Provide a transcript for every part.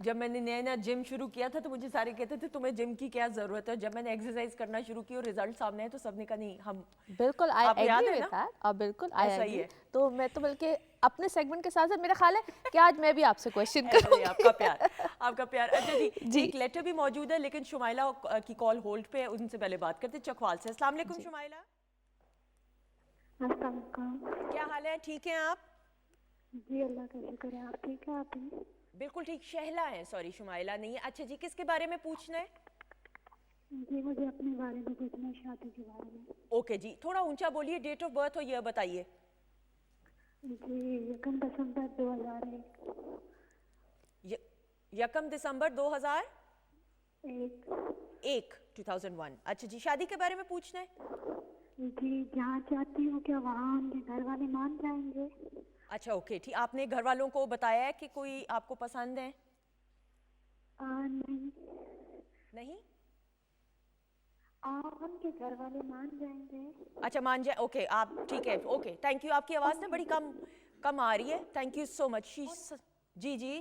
جب میں نے نیا جم شروع کیا تھا تو مجھے سارے کہتے تھے تمہیں جم کی کیا ضرورت ہے, جب میں نے ایکسرسائز کرنا شروع کی اور رزلٹ سامنے ہے تو سب نے کہا نہیں ہم بالکل آپ کو یاد ہے نا؟ اور بالکل ایسا ہی ہے. تو میں تو بلکہ اپنے سیگمنٹ کے ساتھ ساتھ میرا خیال ہے کہ آج میں بھی آپ سے کویشچن کروں. آپ کا پیار, آپ کا پیار. اچھا جی, ایک لیٹر بھی موجود ہے لیکن شمائلہ کی کال ہولڈ پہ, ان سے پہلے بات کرتے چکوال سے. السلام علیکم شمائلہ. السلام علیکم. کیا حال ہے, ٹھیک ہیں آپ؟ جی اللہ کا شکر ہے, آپ ٹھیک ہے؟ آپ بالکل ٹھیک. شہلا ہیں, سوری شمائلہ نہیں ہے. اچھا جی, کس کے بارے میں پوچھنا ہے؟ جی مجھے اپنے بارے میں پوچھنا ہے, شادی کے بارے میں. اوکے جی, تھوڑا اونچا بولیے, ڈیٹ آف برتھ ہو یہ بتائیے. جی 1 دسمبر 2001. 1 دسمبر 2001. 1 2001. اچھا جی, شادی کے بارے میں پوچھنا ہے؟ جی جہاں چاہتی ہوں کیا وہاں ان کے گھر والے مان جائیں گے؟ اچھا اوکے ٹھیک. آپ نے گھر والوں کو بتایا ہے کہ کوئی آپ کو پسند ہے؟ نہیں. نہیں, ان کے گھر والے مان جائیں گے. اچھا مان جائے. اوکے آپ ٹھیک ہے, اوکے تھینک یو. آپ کی آواز نا بڑی کم آ رہی ہے. Thank you so much. جی جی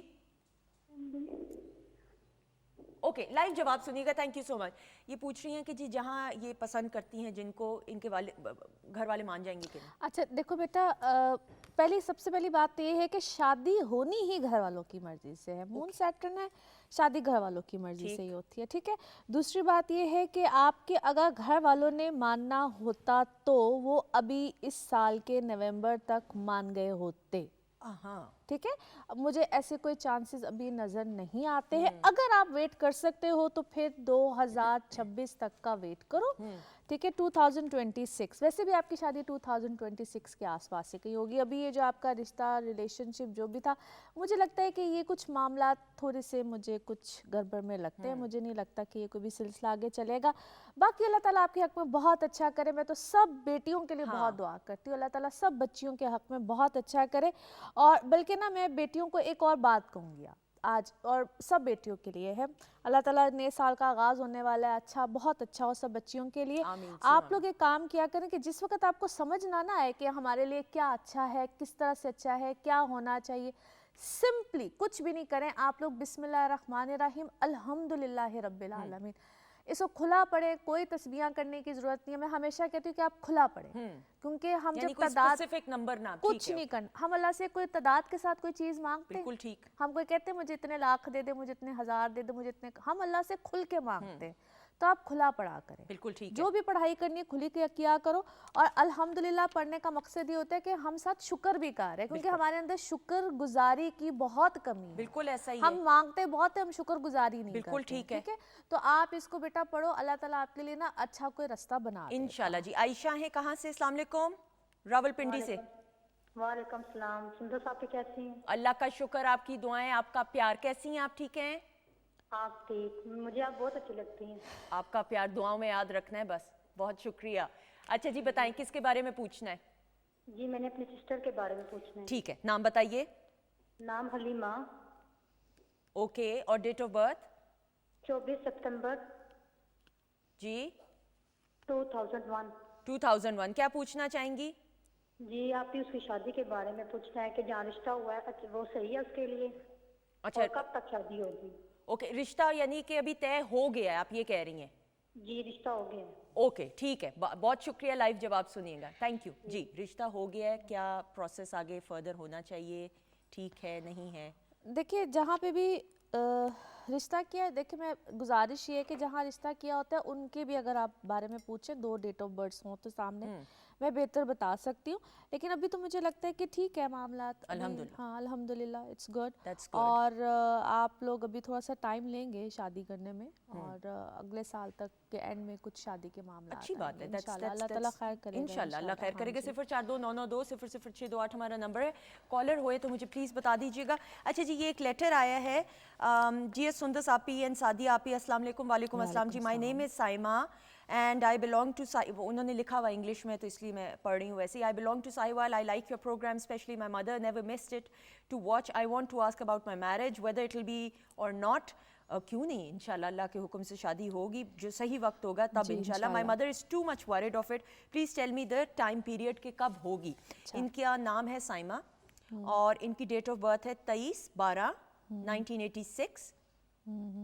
اوکے, لائیو جواب سنیے گا. تھینک یو سو مچ. یہ پوچھ رہی ہیں کہ جی جہاں یہ پسند کرتی ہیں جن کو, ان کے گھر والے مان جائیں گے کہ نہیں؟ اچھا دیکھو بیٹا, سب سے پہلی بات یہ ہے کہ شادی ہونی ہی گھر والوں کی مرضی سے ہے. مون سیٹرن ہے, شادی گھر والوں کی مرضی سے ہی ہوتی ہے, ٹھیک ہے. دوسری بات یہ ہے کہ آپ کے اگر گھر والوں نے ماننا ہوتا تو وہ ابھی اس سال کے نومبر تک مان گئے ہوتے, ٹھیک ہے. مجھے ایسے کوئی چانسز ابھی نظر نہیں آتے ہیں. اگر آپ ویٹ کر سکتے ہو تو پھر 2026 تک کا ویٹ کرو, ٹھیک ہے. 2026 ویسے بھی آپ کی شادی 2026 کے آس پاس سے کہیں ہوگی. ابھی یہ جو آپ کا رشتہ, ریلیشن شپ جو بھی تھا, مجھے لگتا ہے کہ یہ کچھ معاملات تھوڑے سے مجھے کچھ گڑبڑ میں لگتے ہیں. مجھے نہیں لگتا کہ یہ کوئی بھی سلسلہ آگے چلے گا. باقی اللہ تعالیٰ آپ کے حق میں بہت اچھا کرے. میں تو سب بیٹیوں کے لیے بہت دعا کرتی ہوں, اللہ تعالیٰ سب بچیوں کے حق میں بہت اچھا کرے. اور بلکہ نا میں بیٹیوں کو ایک اور بات کہوں گی آج, اور سب بیٹیوں کے لیے ہے. اللہ تعالیٰ نئے سال کا آغاز ہونے والا ہے, اچھا, بہت اچھا ہو سب بچیوں کے لیے. آپ لوگ ایک کام کیا کریں کہ جس وقت آپ کو سمجھ نہ آئے کہ ہمارے لیے کیا اچھا ہے, کس طرح سے اچھا ہے, کیا ہونا چاہیے, سمپلی کچھ بھی نہیں کریں آپ لوگ, بسم اللہ الرحمن الرحیم, الحمدللہ رب العالمین, اس کو کھلا پڑھیں. کوئی تسبیحاں کرنے کی ضرورت نہیں ہے. میں ہمیشہ کہتی ہوں کہ آپ کھلا پڑھیں, کیونکہ ہم جب تعداد کچھ نہیں کرنا, ہم اللہ سے کوئی تعداد کے ساتھ کوئی چیز مانگتے ہیں, بالکل ٹھیک. ہم کوئی کہتے ہیں مجھے اتنے لاکھ دے دے, مجھے اتنے ہزار دے دے, مجھے اتنے, ہم اللہ سے کھل کے مانگتے ہیں. تو آپ کھلا پڑھا کریں, بالکل ٹھیک. جو بھی پڑھائی کرنی ہے کھلی کیا کرو. اور الحمدللہ پڑھنے کا مقصد یہ ہوتا ہے کہ ہم ساتھ شکر بھی کر رہے ہیں, کیونکہ ہمارے اندر شکر گزاری کی بہت کمی ہے. بالکل ایسا ہی ہے, ہم مانگتے بہت ہیں, ہم شکر گزاری نہیں کرتے. بالکل ٹھیک ہے. تو آپ اس کو بیٹا پڑھو, اللہ تعالیٰ آپ کے لیے نا اچھا کوئی رستہ بنا دے انشاءاللہ. جی عائشہ ہیں کہاں سے؟ السلام علیکم. راولپنڈی سے. وعلیکم السلام. سندر صاحب کیسی ہیں؟ اللہ کا شکر, آپ کی دعائیں, آپ کا پیار. کیسی ہیں آپ, ٹھیک ہیں؟ آپ ٹھیک, مجھے آپ بہت اچھی لگتی ہیں. آپ کا پیار دعاؤں میں یاد رکھنا ہے بس. بہت شکریہ. اچھا جی بتائیں کس کے بارے میں پوچھنا ہے؟ جی میں نے اپنی سسٹر کے بارے میں پوچھنا ہے. ٹھیک ہے, نام بتائیے. نام حلیمہ. اوکے, اور ڈیٹ آف برتھ؟ 24 ستمبر جی 2001. 2001. کیا پوچھنا چاہیں گی؟ جی آپ کی اس کی شادی کے بارے میں پوچھنا ہے کہ جہاں رشتہ ہوا ہے وہ صحیح ہے اس کے لیے, اچھا اور کب تک شادی ہوگی؟ اوکے, رشتہ یعنی کہ ابھی طے ہو گیا ہے, آپ یہ کہہ رہی ہیں؟ جی رشتہ ہو گیا ہے. اوکے ٹھیک ہے, بہت شکریہ. لائیو جواب سنیے گا. Thank you. جی رشتہ ہو گیا ہے, کیا پروسیس آگے فردر ہونا چاہیے, ٹھیک ہے نہیں ہے؟ دیکھیے جہاں پہ بھی رشتہ کیا ہے, دیکھیں میں گزارش یہ ہے کہ جہاں رشتہ کیا ہوتا ہے ان کے بھی اگر آپ بارے میں پوچھیں 2 ڈیٹ آف برتھ ہوں تو سامنے, میں بہتر بتا سکتی ہوں. لیکن ابھی تو مجھے لگتا ہے کہ ٹھیک ہے معاملات, ہاں الحمدللہ اٹس گڈ. اور آپ لوگ ابھی تھوڑا سا ٹائم لیں گے شادی کرنے میں, اور اگلے سال تک کے اینڈ میں کچھ شادی کے معاملات. اچھی بات ہے, اللہ تعالیٰ خیر کرے گا, انشاءاللہ اللہ خیر کرے گا. 042992000628 ہمارا نمبر ہے. کالر ہوئے تو مجھے پلیز بتا دیجیے گا. اچھا جی, یہ ایک لیٹر آیا ہے. جی ایس سندس آپی اینڈ سعدیہ آپی, السلام علیکم. وعلیکم السلام جی. مائی نیم از Saima and I belong to انہوں نے لکھا ہوا انگلش میں تو اس لیے میں پڑھ رہی ہوں ویسے. I belong to Sahiwal. I like your program, especially my mother never missed it to watch. I want to ask about my marriage, whether it will be or not. کیوں نہیں, انشاءاللہ اللہ کے حکم سے شادی ہوگی, جو صحیح وقت ہوگا تب انشاءاللہ. My mother is too much worried of it. Please tell me the time period کہ کب ہوگی. ان کا نام ہے سائمہ اور ان کی ڈیٹ آف برتھ ہے 23/12 1986,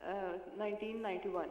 1991।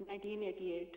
1988।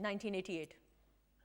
1988।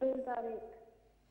2001।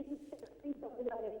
2001।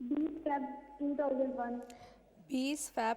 20 Feb 2001। 20 Feb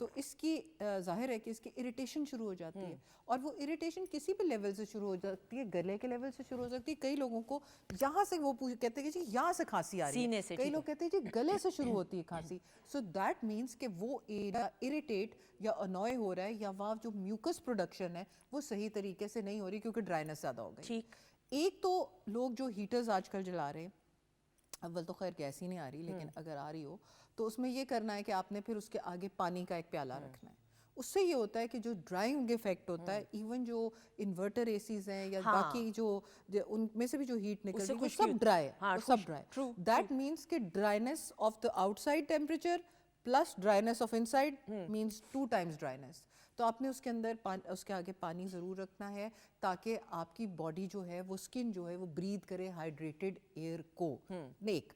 تو اس کی ظاہر ہے کہ اس کی اریٹیشن شروع ہو جاتی ہے, اور وہ اریٹیشن کسی بھی لیول سے شروع ہو جاتی ہے, گلے کے لیول سے شروع ہو سکتی ہے. کئی لوگوں کو یہاں سے وہ کہتے ہیں کہ جی یہاں سے کھانسی آ رہی سینے ہے, سے, کئی لوگ کہتے ہیں جی گلے سے شروع ہوتی ہے کھانسی. سو دیٹ مینس کہ وہ اریٹیٹ یا انوائے ہو رہا ہے, یا وہاں جو میوکس پروڈکشن ہے وہ صحیح طریقے سے نہیں ہو رہی کیونکہ ڈرائنس زیادہ ہو گئی. ٹھیک. ایک تو لوگ جو ہیٹرز آج کل جلا رہے ہیں, اول تو خیر گیس ہی نہیں آ رہی, لیکن اگر آ رہی ہو تو اس میں یہ کرنا ہے کہ آپ نے پھر اس کے آگے پانی کا ایک پیالہ رکھنا ہے. اس سے یہ ہوتا ہے کہ جو ڈرائنگ افیکٹ ہوتا ہے, ایون جو انورٹر اے سیز ہیں یا باقی جو ان میں سے بھی جو ہیٹ نکل رہی ہے وہ سب ڈرائی ہے, وہ سب ڈرائی. دیٹ مینس کہ dryness of the outside temperature plus dryness of inside minus 2 times dryness. تو آپ نے اس کے اندر اس کے آگے پانی ضرور رکھنا ہے تاکہ آپ کی باڈی جو ہے وہ اسکن جو ہے وہ بریتھ کرے ہائیڈریٹڈ ایئر کو. نیک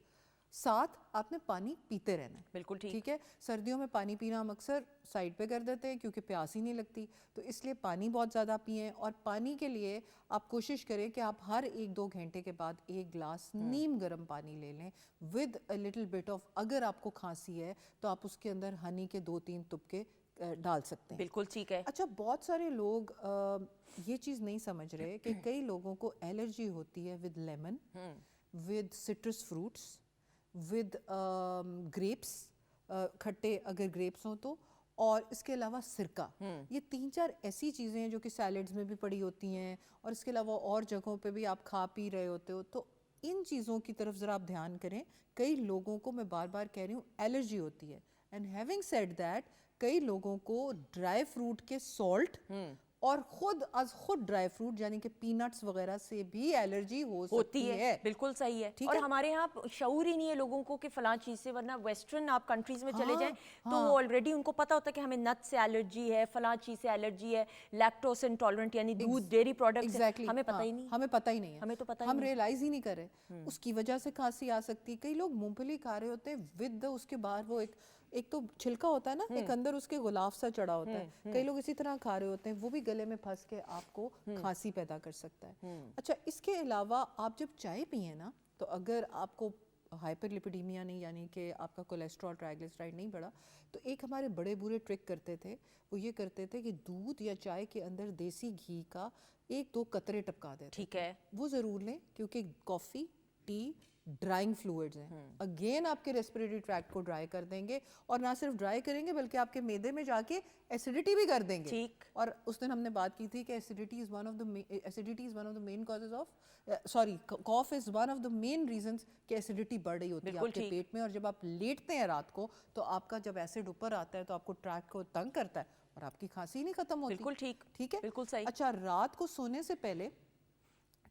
ساتھ آپ نے پانی پیتے رہنا ہے. بالکل ٹھیک ہے. سردیوں میں پانی پینا ہم اکثر سائڈ پہ کر دیتے ہیں کیونکہ پیاس ہی نہیں لگتی, تو اس لیے پانی بہت زیادہ پئیں. اور پانی کے لیے آپ کوشش کریں کہ آپ ہر 1-2 گھنٹے کے بعد 1 گلاس نیم گرم پانی لے لیں with a little bit of, اگر آپ کو کھانسی ہے تو آپ اس کے اندر ہنی کے 2-3 تبکے ڈال سکتے ہیں. بالکل ٹھیک ہے. اچھا, بہت سارے لوگ یہ چیز نہیں سمجھ رہے کہ کئی لوگوں کو الرجی ہوتی ہے with lemon, with citrus fruits, with grapes, کھٹے اگر گریپس ہوں تو, اور اس کے علاوہ سرکہ. یہ 3-4 ایسی چیزیں ہیں جو کہ سیلڈز میں بھی پڑی ہوتی ہیں, اور اس کے علاوہ اور جگہوں پہ بھی آپ کھا پی رہے ہوتے ہو. تو ان چیزوں کی طرف ذرا آپ دھیان کریں. کئی لوگوں کو, میں بار بار کہہ رہی ہوں, الرجی ہوتی ہے. اینڈ ہیونگ سیڈ دیٹ, کئی لوگوں کو ڈرائی فروٹ کے سالٹ اور خود ڈرائی فروٹ یعنی کہ پینٹس وغیرہ سے بھی الرجی ہو سکتی ہے. بالکل صحیح ہے. اور ہمارے یہاں شعور ہی نہیں ہے لوگوں کو کہ فلاں چیز سے, ورنہ ویسٹرن آپ کنٹریز میں چلے جائیں تو وہ آلریڈی ان کو پتا ہوتا ہے کہ ہمیں نٹ سے الرجی ہے, فلاں چیز سے الرجی ہے, لیکٹوز انٹالرنٹ یعنی دودھ ڈیری پروڈکٹس, ہمیں پتہ ہی نہیں. ہمیں پتہ ہی نہیں ہے, ہمیں تو پتہ ہم ریئلائز ہی نہیں کر رہے. اس کی وجہ سے کھانسی آ سکتی. کئی لوگ مونگ پھلی کھا رہے ہوتے ہیں ود اس کے باہر وہ ایک تو چھلکا ہوتا ہے نا, ایک اندر اس کے غلاف سا چڑھا ہوتا ہے. کئی لوگ اسی طرح کھا رہے ہوتے ہیں, وہ بھی گلے میں پھنس کے آپ کو کھانسی پیدا کر سکتا ہے. اچھا, اس کے علاوہ آپ جب چائے پئیں نا, تو اگر آپ کو ہائپر لپیڈیمیا نہیں, یعنی کہ آپ کا کولیسٹرول ٹرائیگلیسرائڈ نہیں بڑھا, تو ایک ہمارے بڑے بوڑھے ٹرک کرتے تھے. وہ یہ کرتے تھے کہ دودھ یا چائے کے اندر دیسی گھی کا 1-2 قطرے ٹپکا دیتے. ٹھیک ہے. وہ ضرور لیں کیونکہ کافی, ٹی ڈرائنگ فلوئڈز ہیں. اگین آپ کے ریسپریٹری ٹریکٹ کو ڈرائی کر دیں گے, اور نہ صرف ڈرائی کریں گے بلکہ آپ کے معدے میں جا کے ایسیڈیٹی بھی کر دیں گے. ٹھیک. اور اس دن ہم نے بات کی تھی کہ acidity is one of the main causes of cough is one of the main reasons کہ ایسیڈیٹی بڑھ رہی ہوتی ہے آپ کے پیٹ میں. اور جب آپ لیٹتے ہیں رات کو تو آپ کا جب ایسڈ اوپر آتا ہے تو آپ کو ٹریک کو تنگ کرتا ہے اور آپ کی کھانسی نہیں ختم ہوتی. بالکل ٹھیک. ٹھیک ہے, بالکل صحیح. اچھا, رات کو سونے سے پہلے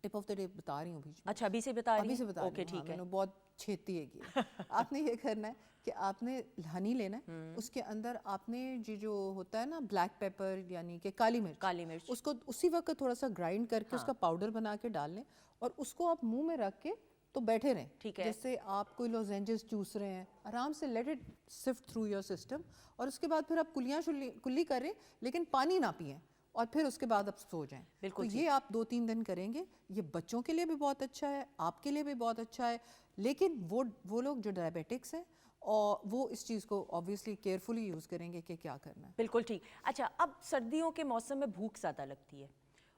ٹپ آف دا ڈے بتا رہی ہوں بیچ میں. اچھا, ابھی سے بتا رہی ابھی سے بتا رہی ہوں, میں نے بہت چھیتی ہے کہ آپ نے یہ کرنا ہے کہ آپ نے ہنی لینا ہے, اس کے اندر آپ نے جو ہوتا ہے نا بلیک پیپر یعنی کہ کالی مرچ, اس کو اسی وقت تھوڑا سا گرائنڈ کر کے اس کا پاؤڈر بنا کے ڈال لیں, اور اس کو آپ منہ میں رکھ کے تو بیٹھے رہیں. جیسے آپ کوئی لوزینجز چوس رہے ہیں, آرام سے late it shift through your system, اور اس کے بعد پھر آپ کلی کریں لیکن پانی نہ پئیں, اور پھر اس کے بعد آپ سو جائیں. تو یہ آپ 2-3 دن کریں گے. یہ بچوں کے لیے بھی بہت اچھا ہے, آپ کے لیے بھی بہت اچھا ہے, لیکن وہ لوگ جو ڈائبیٹکس ہیں اور وہ اس چیز کو obviously کیئرفلی یوز کریں گے کہ کیا کرنا ہے. بالکل ٹھیک. اچھا, اب سردیوں کے موسم میں بھوک زیادہ لگتی ہے,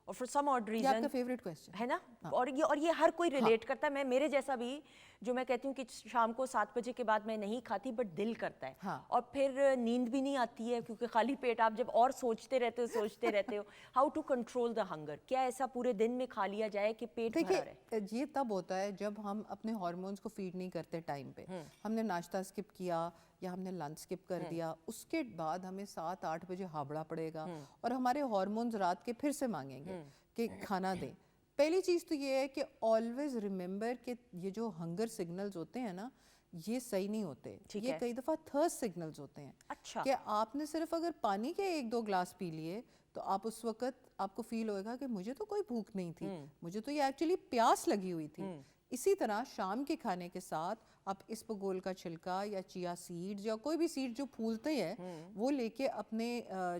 اور فور سم آڈ ریزن, یہ آپ کا فیوریٹ کوسچن ہے نا, اور یہ ہر کوئی ریلیٹ کرتا ہے. میرے جیسا بھی, جو میں کہتی ہوں کہ شام کو 7 بجے کے بعد میں نہیں کھاتی, بٹ دل کرتا ہے, اور پھر نیند بھی نہیں آتی ہے کیونکہ خالی پیٹ آپ جب اور سوچتے رہتے ہو how to control the hunger. کیا ایسا پورے دن میں کھا لیا جائے کہ پیٹ بھرا رہے؟ یہ تب ہوتا ہے جب ہم اپنے ہارمونز کو فیڈ نہیں کرتے ٹائم پہ. ہم نے ناشتہ اسکپ کیا یا ہم نے لنچ اسکپ کر دیا, اس کے بعد ہمیں 7-8 بجے ہابڑا پڑے گا, اور ہمارے ہارمونز رات کے پھر سے مانگیں گے کہ کھانا دیں. پہلی چیز تو یہ ہے کہ آلویز ریممبر کہ یہ جو ہنگر سگنلز ہوتے ہیں نا, یہ صحیح نہیں ہوتے. یہ کئی دفعہ تھرسٹ سگنلز ہوتے ہیں. اچھا, کہ آپ نے صرف اگر پانی کے 1-2 گلاس پی لیے تو آپ اس وقت آپ کو فیل ہوئے گا کہ مجھے تو کوئی بھوک نہیں تھی, مجھے تو یہ ایکچولی پیاس لگی ہوئی تھی. اسی طرح شام کے کھانے کے ساتھ آپ اسپغول کا چھلکا یا چیا سیڈز یا کوئی بھی سیڈ جو پھولتے ہیں وہ لے کے اپنے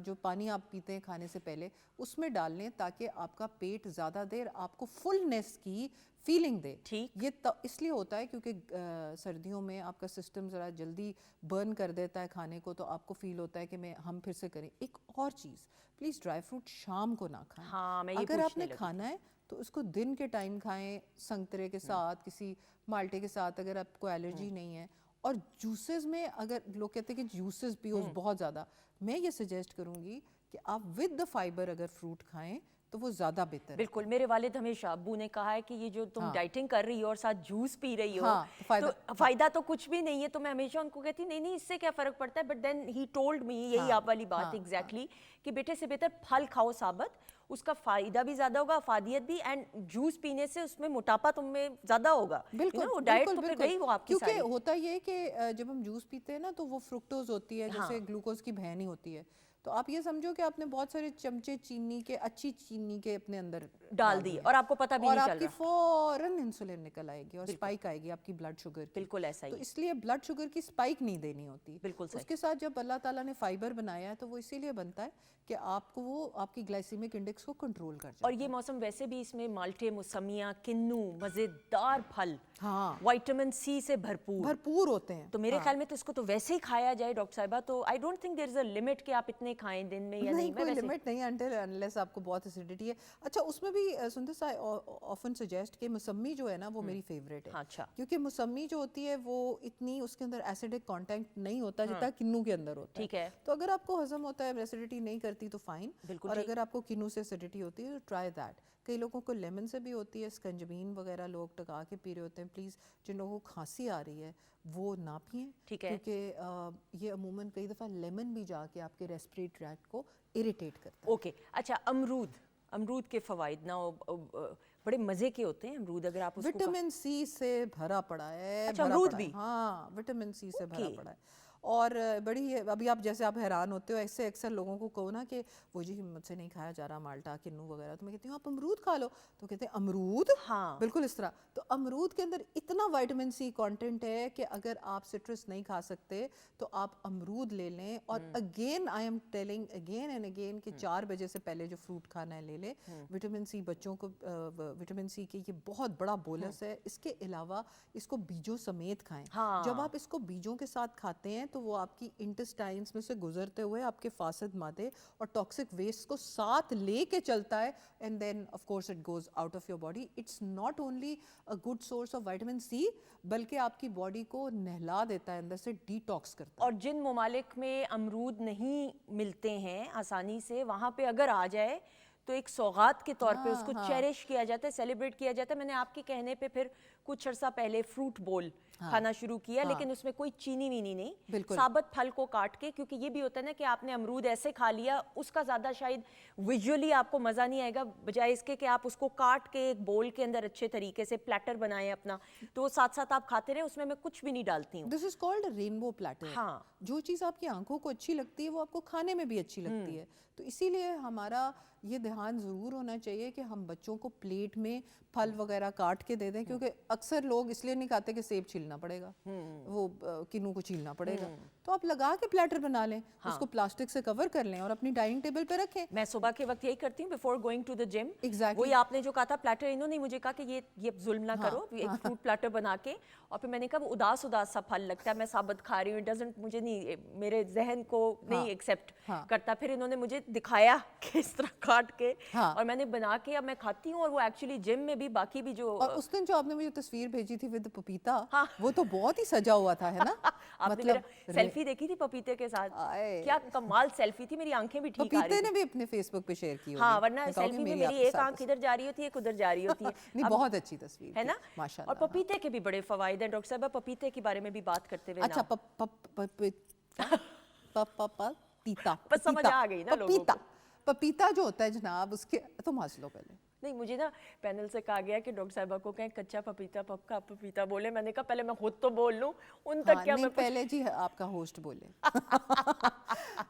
جو پانی آپ پیتے ہیں کھانے سے پہلے اس میں ڈال لیں, تاکہ آپ کا پیٹ زیادہ دیر آپ کو فلنس کی فیلنگ دے. ٹھیک. یہ اس لیے ہوتا ہے کیونکہ سردیوں میں آپ کا سسٹم ذرا جلدی برن کر دیتا ہے کھانے کو, تو آپ کو فیل ہوتا ہے کہ ہم پھر سے کریں. ایک اور چیز, پلیز ڈرائی فروٹ شام کو نہ کھائیں. ہاں میں یہ اگر آپ پوچھنے نے لگی. کھانا ہے تو اس کو دن کے ٹائم کھائیں, سنترے کے ساتھ, کسی مالٹے کے ساتھ, اگر آپ کو الرجی نہیں ہے. اور جوسز میں اگر لوگ کہتے ہیں کہ جوسز پیو بہت زیادہ, میں یہ سجیسٹ کروں گی کہ آپ ود دا فائبر اگر فروٹ کھائیں تو وہ زیادہ بہتر ہے. بالکل, میرے والد ہمیشہ ابو نے کہا ہے کہ یہ جو تم ڈائٹنگ کر رہی ہو اور ساتھ جوس پی رہی ہو تو فائدہ تو کچھ بھی نہیں ہے. تو میں ہمیشہ ان کو کہتی نہیں نہیں اس سے کیا فرق پڑتا ہے. But then he told me یہی آپ والی بات ایگزیکٹلی کہ بیٹے سے بہتر پھل کھاؤ ثابت, اس کا فائدہ بھی زیادہ ہوگا, افادیت بھی, اینڈ جوس پینے سے اس میں موٹاپا تم میں زیادہ ہوگا. بالکل ڈائٹ تو پھر گئی وہ آپ کی ساری. کیونکہ ہوتا یہ ہے کہ جب ہم جوس پیتے ہیں نا تو وہ فرکٹوز ہوتی ہے, جیسے گلوکوز کی بہن ہی ہوتی ہے. تو آپ یہ سمجھو کہ آپ نے بہت سارے چمچے چینی کے, اچھی چینی کے اپنے اندر ڈال دی اور آپ کو پتہ بھی نہیں چل رہا, اور آپ کی فوراً انسولین نکل آئے گی اور اسپائک آئے گی آپ کی بلڈ شوگر کی. بالکل ایسا ہی. تو اس لیے بلڈ شوگر کی اسپائک نہیں دینی ہوتی. بالکل صحیح. اس کے ساتھ جب اللہ تعالیٰ نے فائبر بنایا ہے تو وہ اسی لیے بنتا ہے کہ آپ کو وہ آپ کی گلائسیمک انڈیکس کو کنٹرول کر جائے. اور یہ موسم ویسے بھی اس میں مالٹے, موسمیاں, کنو, مزیدار پھل, ہاں وائٹامن سی سے بھرپور ہوتے ہیں. تو میرے خیال میں تو اس کو تو ویسے ہی کھایا جائے ڈاکٹر صاحبہ. تو I don't think there is a limit کہ آپ اتنے کھائیں دن میں یا نہیں. کوئی لمٹ نہیں انٹل انلیس آپ کو بہت ایسیڈیٹی ہے. اچھا اس میں بھی سندر سا آفن سجیسٹ کہ موسمی جو ہے نا وہ میری فیوریٹ ہے. اچھا. کیونکہ موسمی جو ہوتی ہے وہ اتنی اس کے اندر ایسیڈک کانٹینٹ نہیں ہوتا جتنا کنو کے اندر ہوتا ہے. ٹھیک ہے. تو اگر آپ کو ہضم ہوتا ہے, ایسیڈیٹی نہیں کرتی تو فائن. اور اگر آپ کو کنو سے ایسیڈیٹی ہوتی ہے تو ٹرائی دیٹ. کئی لوگوں کو لیمن سے بھی ہوتی ہے, اسکنجبین وغیرہ لوگ ٹکا کے پی رہے ہوتے ہیں. پلیز جن لوگوں کو کھانسی آ رہی ہے وہ نہ پئیں, کیونکہ یہ عموماً کئی دفعہ لیمن بھی جا کے آپ کے ریسپریٹری ٹریکٹ کو اریٹیٹ کرتا ہے. اوکے. اچھا امرود کے فوائد نا بڑے مزے کے ہوتے ہیں امرود. اگر آپ اس کو وٹامن سی سے بھرا پڑا ہے. اچھا امرود بھی, ہاں وٹامن سی سے بھرا پڑا ہے. اور بڑی ابھی آپ جیسے آپ حیران ہوتے ہو, ایسے اکثر لوگوں کو کہو نا کہ وہ جی مجھ سے نہیں کھایا جا رہا مالٹا, کنو وغیرہ, تو میں کہتی ہوں آپ امرود کھا لو. تو کہتے ہیں امرود, ہاں بالکل اس طرح. تو امرود کے اندر اتنا وائٹامن سی کانٹینٹ ہے کہ اگر آپ سٹرس نہیں کھا سکتے تو آپ امرود لے لیں. اور again I am telling again and again کہ 4 بجے سے پہلے جو فروٹ کھانا ہے لے لیں. وٹامن سی بچوں کو وٹامن سی کے یہ بہت بڑا بولس ہے. اس کے علاوہ اس کو بیجوں سمیت کھائیں. جب آپ اس کو بیجوں کے ساتھ کھاتے ہیں تو وہ آپ کی انٹسٹائنس میں سے گزرتے ہوئے آپ کے فاسد مادے اور ٹاکسک ویسٹ کو ساتھ لے کے چلتا ہے, and then of course it goes out of your body. It's not only a good source of vitamin C بلکہ آپ کی باڈی کو نہلا دیتا ہے, اندر سے ڈی ٹاکس کرتا ہے. اور جن ممالک میں امرود نہیں ملتے ہیں آسانی سے, وہاں پہ اگر آ جائے تو ایک سوغات کے طور پہ اس کو چیریش کیا جاتا ہے, سیلیبریٹ کیا جاتا ہے. میں نے آپ کے کہنے پہ پھر کچھ عرصہ پہلے فروٹ بول کھانا شروع کیا, لیکن اس میں کوئی چینی وینی نہیں, ثابت پھل کو کاٹ کے. کیونکہ یہ بھی ہوتا ہے نا کہ آپ نے امرود ایسے کھا لیا, اس کا زیادہ شاید ویژولی آپ کو مزہ نہیں آئے گا, بجائے اس کے کہ آپ اس کو کاٹ کے ایک بول کے اندر اچھے طریقے سے پلیٹر بنائیں اپنا, تو ساتھ ساتھ آپ کھاتے رہے. اس میں کچھ بھی نہیں ڈالتی ہوں. دس از کالڈ رینبو پلیٹر. ہاں, جو چیز آپ کی آنکھوں کو اچھی لگتی ہے وہ آپ کو کھانے میں بھی اچھی لگتی ہے. تو اسی لیے ہمارا یہ دھیان ضرور ہونا چاہیے کہ ہم بچوں کو پلیٹ میں پھل وغیرہ کاٹ کے دے دیں, کیونکہ اکثر لوگ اس لیے نہیں کھاتے کہ سیب چھیلنا پڑے گا, وہ کنو کو چھیلنا پڑے گا. تو آپ لگا کے پلیٹر بنا لیں, اس کو پلاسٹک سے کور کر لیں اور اپنی ڈائننگ ٹیبل پہ رکھیں. میں صبح کے وقت یہی کرتی ہوں بیفور گوئنگ ٹو دا جم. وہی آپ نے جو کہا تھا پلیٹر, انہوں نے مجھے کہا کہ یہ ظلم نہ کرو, ایک فروٹ پلیٹر بنا کے. اور پھر میں نے کہا اداس سا پھل لگتا ہے, میں ثابت کھا رہی ہوں, ڈزنٹ مجھے نہیں, میرے ذہن کو نہیں ایکسیپٹ کرتا. پھر انہوں نے مجھے دکھایا کہ اس طرح کاٹ کے, اور میں نے بنا کے اب میں کھاتی ہوں. اور وہ ایکچولی جم میں بھی باقی بھی جو, اور اس دن جو آپ نے مجھے تصویر بھیجی تھی ود پپیتا, وہ تو بہت ہی سجا ہوا تھا, ہے نا. آپ نے میرا سیلفی دیکھی تھی پپیتے کے ساتھ, کیا کمال سیلفی تھی, میری آنکھیں بھی ٹھیک آ رہی تھی. پپیتے نے بھی اپنے فیس بک پہ شیئر کی. ہاں, ورنہ سیلفی میں میری ایک آنکھ ادھر جا رہی ہوتی ہے, ایک ادھر جا رہی ہوتی ہے. نہیں, بہت اچھی تصویر ہے نا, ماشاءاللہ. اور پپیتے کے بھی بڑے فوائد ہیں ڈاکٹر صاحبہ. پپیتے کے بارے میں بھی بات کرتے ہوئے. اچھا, سمجھ آ گئی نا لوگوں کو. پپیتا جو ہوتا ہے جناب, اس کے تم ہنس لو پہلے. نہیں, مجھے نا پینل سے کہا گیا کہ ڈاکٹر صاحبہ کو کہیں کچا پپیتا, پکا پپیتا بولے. میں نے کہا پہلے میں خود تو بول لوں, ان تک کیا میں پہلے جی آپ کا ہوسٹ بولے.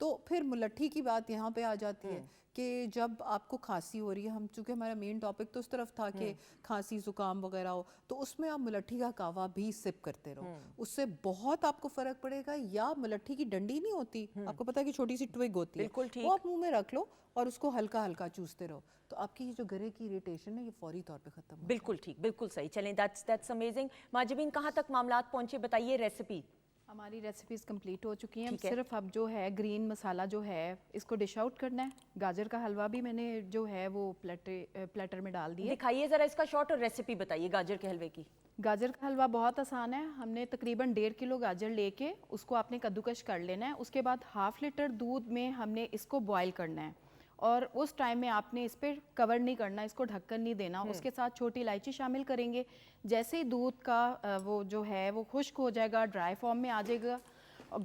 تو پھر ملٹھی کی بات یہاں پہ آ جاتی ہے کہ جب آپ کو کھانسی ہو رہی ہے، ہم چونکہ ہمارا مین ٹاپک تو اس طرف تھا کہ کھانسی زکام وغیرہ ہو، تو اس میں آپ ملٹھی کا کہوا بھی سپ کرتے رہو، اس سے بہت آپ کو فرق پڑے گا. یا ملٹھی کی ڈنڈی نہیں ہوتی، آپ کو پتا ہے کہ چھوٹی سی ٹوگ ہوتی ہے، وہ آپ منہ میں رکھ لو اور اس کو ہلکا ہلکا چوستے رہو، تو آپ کی یہ جو گلے کی اریٹیشن ہے یہ فوری طور پہ ختم ہو. بالکل ٹھیک، بالکل صحیح. چلیں دیٹس امیزنگ. ماجبین کہاں تک معاملات پہنچے بتائیے. ریسیپی ہماری ریسیپیز کمپلیٹ ہو چکی ہیں. صرف اب جو ہے گرین مسالہ جو ہے اس کو ڈش آؤٹ کرنا ہے. گاجر کا حلوہ بھی میں نے جو ہے وہ پلیٹر میں ڈال دیا. دکھائیے ذرا اس کا شارٹ اور ریسیپی بتائیے گاجر کے حلوے کی. گاجر کا حلوہ بہت آسان ہے. ہم نے تقریباً 1.5 کلو گاجر لے کے اس کو آپ نے کدوکش کر لینا ہے. اس کے بعد 1/2 لیٹر دودھ میں ہم نے اس کو بوائل کرنا ہے اور اس ٹائم میں آپ نے اس پہ کور نہیں کرنا, اس کو ڈھکن نہیں دینا. اس کے ساتھ چھوٹی الائچی شامل کریں گے. جیسے ہی دودھ کا وہ جو ہے وہ خشک ہو جائے گا, ڈرائی فارم میں آ جائے گا,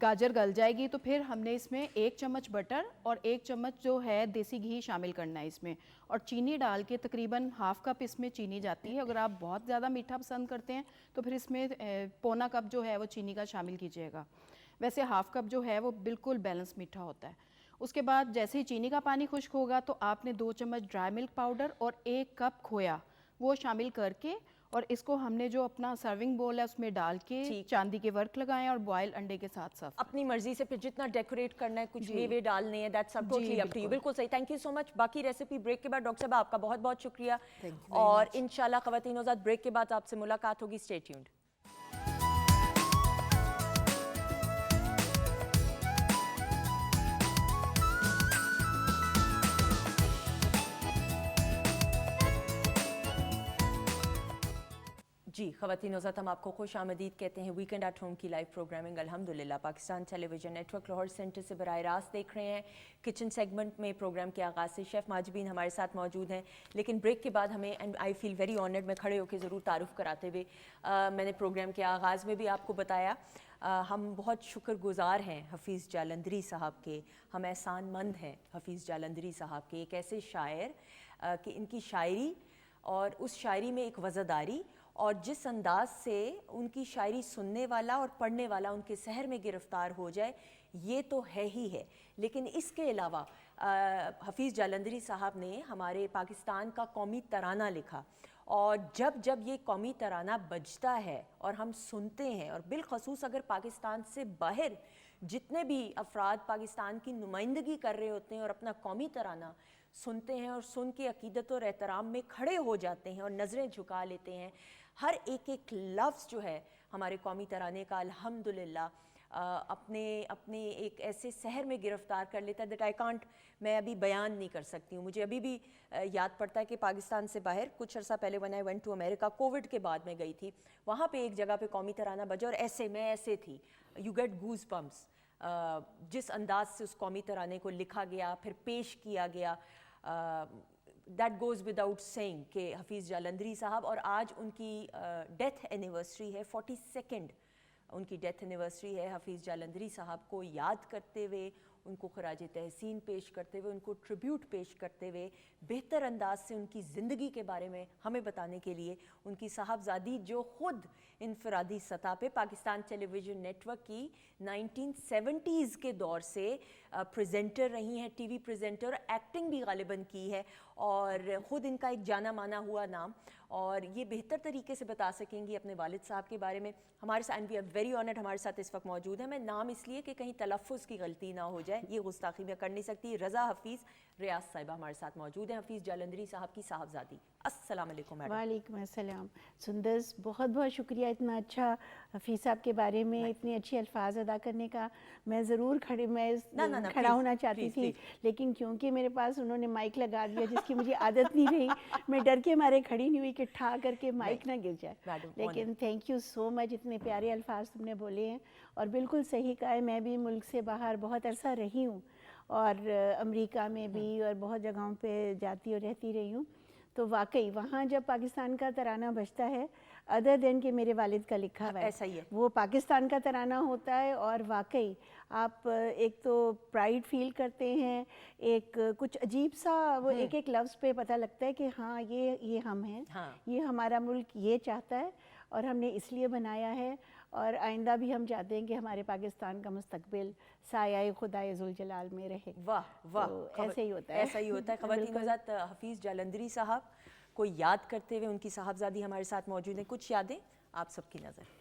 گاجر گل جائے گی, تو پھر ہم نے اس میں 1 چمچ بٹر اور 1 چمچ جو ہے دیسی گھی شامل کرنا ہے اس میں, اور چینی ڈال کے تقریباً 1/2 کپ اس میں چینی جاتی ہے. اگر آپ بہت زیادہ میٹھا پسند کرتے ہیں تو پھر اس میں 1/4 کپ جو ہے وہ چینی کا شامل کیجیے گا. ویسے 1/2 کپ جو ہے وہ بالکل بیلنس میٹھا ہوتا ہے. اس کے بعد جیسے ہی چینی کا پانی خشک ہوگا تو آپ نے 2 چمچ ڈرائی ملک پاؤڈر اور 1 کپ کھویا وہ شامل کر کے, اور اس کو ہم نے جو اپنا سرونگ بول ہے اس میں ڈال کے چاندی کے ورق لگائیں اور بوائل انڈے کے ساتھ سرو. اپنی مرضی سے پھر جتنا ڈیکوریٹ کرنا ہے, کچھ میوے ڈالنے ہیں, that's up totally up to you. بالکل صحیح, تھینک یو سو مچ. باقی ریسیپی بریک کے بعد. ڈاکٹر صاحب آپ کا بہت بہت شکریہ, اور انشاءاللہ خواتین آزاد بریک کے بعد آپ سے ملاقات ہوگی. Stay tuned. جی خواتین وزارت, ہم آپ کو خوش آمدید کہتے ہیں. ویکینڈ ایٹ ہوم کی لائیو پروگرامنگ الحمدللہ Pakistan television network Lahore centre سے براہ راست دیکھ رہے ہیں. کچن سیگمنٹ میں پروگرام کے آغاز سے شیف ماجبین ہمارے ساتھ موجود ہیں, لیکن بریک کے بعد ہمیں, and I feel very honoured, میں کھڑے ہو کے ضرور تعارف کراتے ہوئے, میں نے پروگرام کے آغاز میں بھی آپ کو بتایا, ہم بہت شکر گزار ہیں حفیظ جالندھری صاحب کے, ہم احسان مند ہیں حفیظ جالندھری صاحب کے, ایک ایسے شاعر کہ ان کی شاعری اور اس شاعری میں ایک وزاداری, اور جس انداز سے ان کی شاعری سننے والا اور پڑھنے والا ان کے سحر میں گرفتار ہو جائے, یہ تو ہے ہی ہے. لیکن اس کے علاوہ حفیظ جالندھری صاحب نے ہمارے پاکستان کا قومی ترانہ لکھا, اور جب جب یہ قومی ترانہ بجتا ہے اور ہم سنتے ہیں, اور بالخصوص اگر پاکستان سے باہر جتنے بھی افراد پاکستان کی نمائندگی کر رہے ہوتے ہیں اور اپنا قومی ترانہ سنتے ہیں اور سن کے عقیدت اور احترام میں کھڑے ہو جاتے ہیں اور نظریں جھکا لیتے ہیں, ہر ایک لفظ جو ہے ہمارے قومی ترانے کا الحمدللہ اپنے ایک ایسے سحر میں گرفتار کر لیتا ہے دیٹ آئی کانٹ, میں ابھی بیان نہیں کر سکتی ہوں. مجھے ابھی بھی یاد پڑتا ہے کہ پاکستان سے باہر کچھ عرصہ پہلے when I went to America, Covid کے بعد میں گئی تھی, وہاں پہ ایک جگہ پہ قومی ترانہ بجا اور میں ایسے تھی, یو گیٹ گوز بمپس, جس انداز سے اس قومی ترانے کو لکھا گیا پھر پیش کیا گیا. دیٹ گوز وداؤٹ سینگ کہ حفیظ جالندھری صاحب, اور آج ان کی ڈیتھ اینیورسری ہے, 42nd ان کی ڈیتھ اینیورسری ہے. حفیظ جالندھری صاحب کو یاد کرتے ہوئے, ان کو خراج تحسین پیش کرتے ہوئے, ان کو ٹریبیوٹ پیش کرتے ہوئے, بہتر انداز سے ان کی زندگی کے بارے میں ہمیں بتانے کے لیے ان کی صاحبزادی, جو خود انفرادی سطح پہ Pakistan television net work کی 1970s کے دور سے پریزنٹر رہی ہیں, ٹی وی پریزنٹر, ایکٹنگ بھی غالباً کی ہے, اور خود ان کا ایک جانا مانا ہوا نام, اور یہ بہتر طریقے سے بتا سکیں گی اپنے والد صاحب کے بارے میں. ہمارے ساتھ, and we are very honoured, ہمارے ساتھ اس وقت موجود ہیں. میں نام اس لیے کہ کہیں تلفظ کی غلطی نہ ہو جائے, یہ گستاخی میں کر نہیں سکتی. رضا حفیظ ریاض صاحبہ ہمارے ساتھ موجود ہیں, حفیظ جالندھری صاحب کی صاحبزادی. السلام علیکم میڈم. وعلیکم السلام. سندس, بہت بہت شکریہ اتنا اچھا حفیظ صاحب کے بارے میں اتنے اچھے الفاظ ادا کرنے کا. میں ضرور کھڑا ہونا چاہتی تھی, لیکن کیونکہ میرے پاس انہوں نے مائک لگا دیا جس کی مجھے عادت نہیں رہی, میں ڈر کے مارے کھڑی نہیں ہوئی کہ ٹھا کر کے مائک نہ گر جائے. لیکن تھینک یو سو مچ, اتنے پیارے الفاظ تم نے بولے ہیں, اور بالکل صحیح کہا ہے. میں بھی ملک سے باہر بہت عرصہ رہی ہوں, اور امریکہ میں بھی اور بہت جگہوں پہ جاتی اور رہتی رہی ہوں. تو واقعی وہاں جب پاکستان کا ترانہ بجتا ہے, ادر دین کہ میرے والد کا لکھا ہوا ہے, وہ پاکستان کا ترانہ ہوتا ہے, اور واقعی آپ ایک تو پرائیڈ فیل کرتے ہیں, ایک کچھ عجیب سا وہ ایک لفظ پہ پتہ لگتا ہے کہ ہاں یہ ہم ہیں, یہ ہمارا ملک یہ چاہتا ہے اور ہم نے اس لیے بنایا ہے. اور آئندہ بھی ہم چاہتے ہیں کہ ہمارے پاکستان کا مستقبل سایہ خدائے ذوالجلال میں رہے. واہ واہ, ایسے ہی ہوتا ہے. ایسا ہی ہوتا ہے. خواتین حضرات, حفیظ جالندھری صاحب کو یاد کرتے ہوئے ان کی صاحبزادی ہمارے ساتھ موجود ہیں. کچھ یادیں آپ سب کی نظر.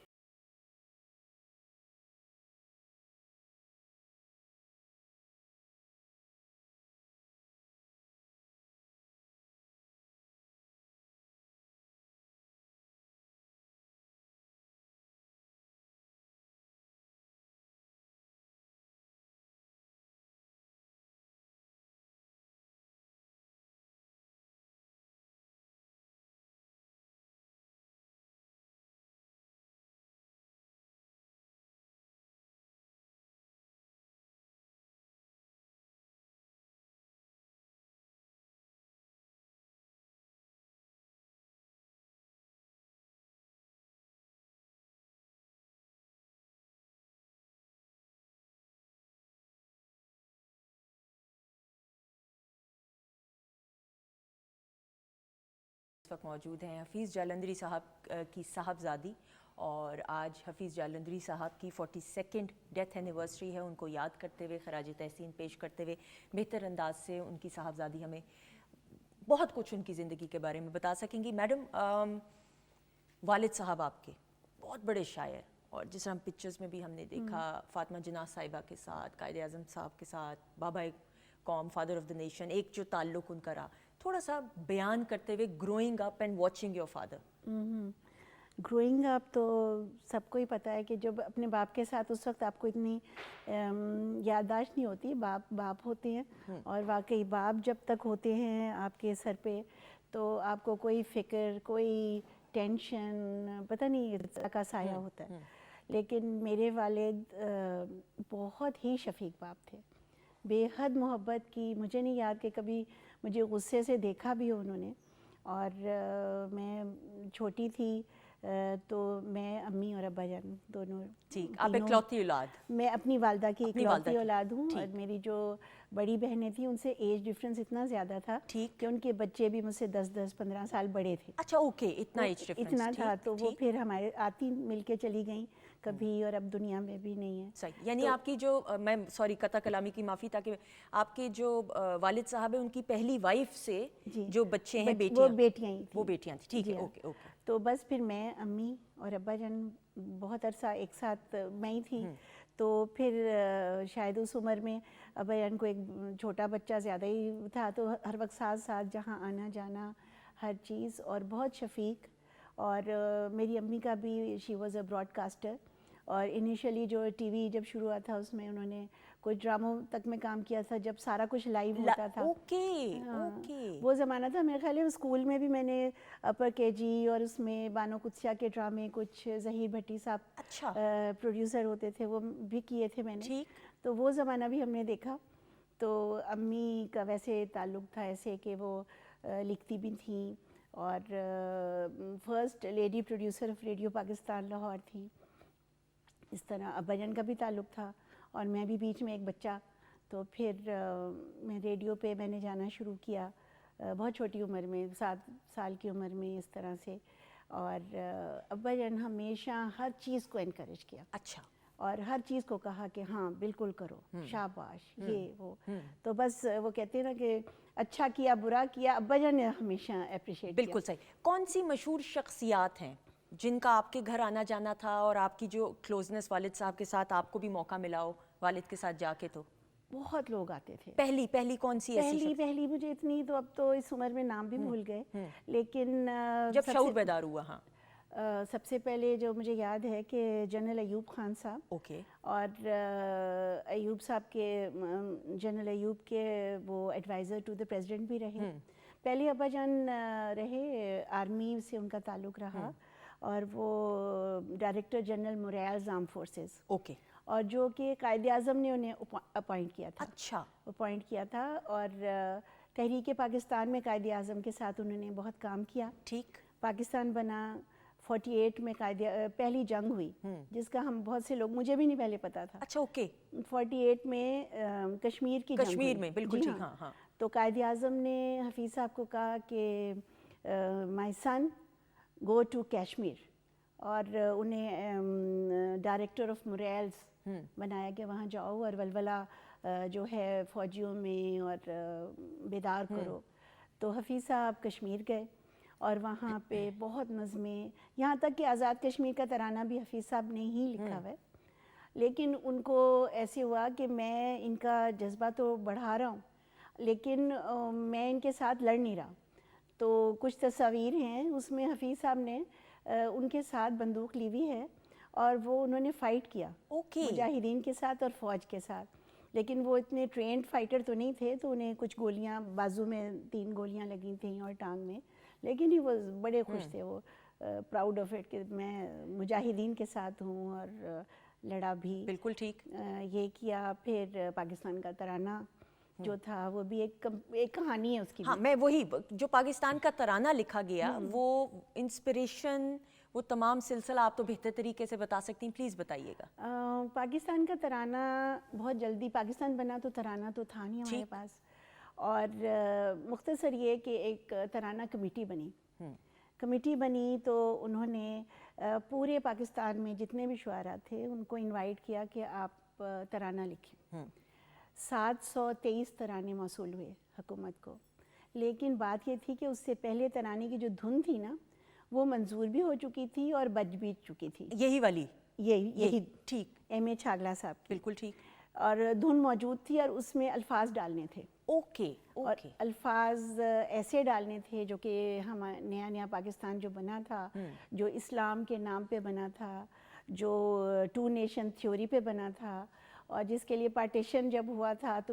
اس وقت موجود ہیں حفیظ جالندھری صاحب کی صاحبزادی, اور آج حفیظ جالندھری صاحب کی 42nd ڈیتھ اینیورسری ہے. ان کو یاد کرتے ہوئے, خراج تحسین پیش کرتے ہوئے, بہتر انداز سے ان کی صاحبزادی ہمیں بہت کچھ ان کی زندگی کے بارے میں بتا سکیں گی. میڈم, والد صاحب آپ کے بہت بڑے شاعر, اور جس طرح ہم پکچرز میں بھی ہم نے دیکھا فاطمہ جناح صاحبہ کے ساتھ, قائد اعظم صاحب کے ساتھ, بابا قوم, فادر آف دا نیشن, ایک جو تعلق ان کا رہا, تھوڑا سا بیان کرتے ہوئے growing up and watching your father. Growing up تو سب کو ہی پتہ ہے کہ جب اپنے باپ کے ساتھ اس وقت آپ کو اتنی یادداشت نہیں ہوتی. باپ ہوتے ہیں, اور واقعی باپ جب تک ہوتے ہیں آپ کے سر پہ تو آپ کو کوئی فکر, کوئی ٹینشن, پتہ نہیں اس کا سایہ ہوتا ہے. لیکن میرے والد بہت ہی شفیق باپ تھے, بے حد محبت کی. مجھے نہیں یاد کہ کبھی مجھے غصے سے دیکھا بھی ہو انہوں نے. اور میں چھوٹی تھی تو میں امی اور ابا جان دونوں. ٹھیک, آپ اکلوتی اولاد. میں اپنی والدہ کی اکلوتی اولاد ہوں, اور میری جو بڑی بہنیں تھیں ان سے ایج ڈفرینس اتنا زیادہ تھا کہ ان کے بچے بھی مجھ سے 10-15 سال بڑے تھے. اچھا, اوکے, اتنا ایج ڈفرینس اتنا تھا. تو وہ پھر ہمارے آتی مل کے چلی گئیں کبھی, اور اب دنیا میں بھی نہیں ہے. صحیح, یعنی آپ کی جو, میں سوری قطع کلامی کی معافی, تاکہ آپ کے جو والد صاحب ہیں ان کی پہلی وائف سے جو بچے ہیں, وہ بیٹیاں ہی وہ بیٹیاں تھیں. ٹھیک ہے, اوکے اوکے. تو بس پھر میں, امی اور ابا جان بہت عرصہ ایک ساتھ میں ہی تھی. تو پھر شاید اس عمر میں ابا جان کو ایک چھوٹا بچہ زیادہ ہی تھا, تو ہر وقت ساتھ جہاں آنا جانا ہر چیز, اور بہت شفیق. اور میری امی کا بھی, she was a broadcaster, اور انیشلی جو ٹی وی جب شروع ہوا تھا اس میں انہوں نے کچھ ڈراموں تک میں کام کیا تھا جب سارا کچھ لائیو ہوتا تھا. وہ زمانہ تھا. میرے خیال ہے اسکول میں بھی میں نے اپر کے جی اور اس میں بانو قدسیہ کے ڈرامے, کچھ ظہیر بھٹی صاحب پروڈیوسر ہوتے تھے, وہ بھی کیے تھے میں نے. تو وہ زمانہ بھی ہم نے دیکھا. تو امی کا ویسے تعلق تھا ایسے کہ وہ لکھتی بھی تھیں, اور first lady producer of radio Pakistan Lahore تھی. اس طرح ابا جان کا بھی تعلق تھا, اور میں بھی بیچ میں ایک بچہ. تو پھر میں ریڈیو پہ میں نے جانا شروع کیا بہت چھوٹی عمر میں, 7 سال کی عمر میں اس طرح سے. اور ابا جان ہمیشہ ہر چیز کو انکریج کیا. اچھا. اور ہر چیز کو کہا کہ ہاں بالکل کرو, شاباش, یہ وہ. تو بس وہ کہتے ہیں نا کہ اچھا کیا برا کیا, ابا جان نے ہمیشہ اپریشیٹ کیا. بالکل صحیح. کون سی مشہور شخصیات ہیں جن کا آپ کے گھر آنا جانا تھا, اور آپ کی جو کلوزنس والد صاحب کے ساتھ آپ کو بھی موقع ملا ہو والد کے ساتھ جا کے؟ تو بہت لوگ آتے تھے. پہلی کون سی ایسی؟ پہلی مجھے اتنی تو اب تو اس عمر میں نام بھی بھول گئے, لیکن جب شعور بیدار ہوا. ہاں, سب سے پہلے جو مجھے یاد ہے کہ جنرل ایوب خان صاحب. اوکے. اور ایوب صاحب کے, جنرل ایوب کے وہ ایڈوائزر ٹو دا پریزیڈنٹ بھی رہے. پہلے ابا جان رہے, آرمی سے ان کا تعلق رہا, اور وہ director general موریلز arm forces. Okay. اور جو کہ قائد اعظم نے انہیں اپوائنٹ کیا تھا. اچھا. اپوائنٹ کیا تھا, اور تحریک پاکستان میں قائد اعظم کے ساتھ انہوں نے بہت کام کیا. ٹھیک. پاکستان بنا 48 میں پہلی جنگ ہوئی, جس کا ہم بہت سے لوگ, مجھے بھی نہیں پہلے پتا تھا. اچھا, اوکے. 48 میں کشمیر کی جنگ, کشمیر میں, بالکل ٹھیک. ہاں ہاں. تو قائد اعظم نے حفیظ صاحب کو کہا کہ مائی سن گو ٹو کشمیر, اور انہیں ڈائریکٹر آف موریلز بنایا کہ وہاں جاؤ اور ولولہ جو ہے فوجیوں میں اور بیدار کرو. تو حفیظ صاحب کشمیر گئے اور وہاں پہ بہت نظمیں، یہاں تک کہ آزاد کشمیر کا ترانہ بھی حفیظ صاحب نے ہی لکھا ہوا ہے. لیکن ان کو ایسے ہوا کہ میں ان کا جذبہ تو بڑھا رہا ہوں لیکن میں ان کے ساتھ لڑ نہیں رہا. تو کچھ تصاویر ہیں اس میں حفیظ صاحب نے ان کے ساتھ بندوق لی ہوئی ہے اور وہ انہوں نے فائٹ کیا مجاہدین کے ساتھ اور فوج کے ساتھ. لیکن وہ اتنے ٹرینڈ فائٹر تو نہیں تھے تو انہیں کچھ گولیاں بازو میں 3 گولیاں لگی تھیں اور ٹانگ میں، لیکن ہی وہ بڑے خوش تھے، وہ پراؤڈ آف اٹ کہ میں مجاہدین کے ساتھ ہوں اور لڑا بھی. بالکل ٹھیک. یہ کیا. پھر پاکستان کا ترانہ جو تھا وہ بھی ایک کہانی ہے اس کی. ہاں میں وہی جو پاکستان کا ترانہ لکھا گیا وہ انسپریشن، وہ تمام سلسلہ آپ تو بہتر طریقے سے بتا سکتی ہیں، پلیز بتائیے گا. پاکستان کا ترانہ بہت جلدی پاکستان بنا تو ترانہ تو تھا نہیں ہمارے پاس، اور مختصر یہ کہ ایک ترانہ کمیٹی بنی. کمیٹی بنی تو انہوں نے پورے پاکستان میں جتنے بھی شعراء تھے ان کو انوائٹ کیا کہ آپ ترانہ لکھیں. 723 ترانے موصول ہوئے حکومت کو. لیکن بات یہ تھی کہ اس سے پہلے ترانے کی جو دھن تھی نا وہ منظور بھی ہو چکی تھی اور بج بھی چکی تھی. یہی والی یہی ٹھیک. ایم اے چھاگلا صاحب کی. بالکل ٹھیک. اور دھن موجود تھی اور اس میں الفاظ ڈالنے تھے. اوکے. اور الفاظ ایسے ڈالنے تھے جو کہ ہم نیا پاکستان جو بنا تھا، جو اسلام کے نام پہ بنا تھا، جو 2 نیشن تھیوری پہ بنا تھا، اور جس کے لیے پارٹیشن جب ہوا تھا تو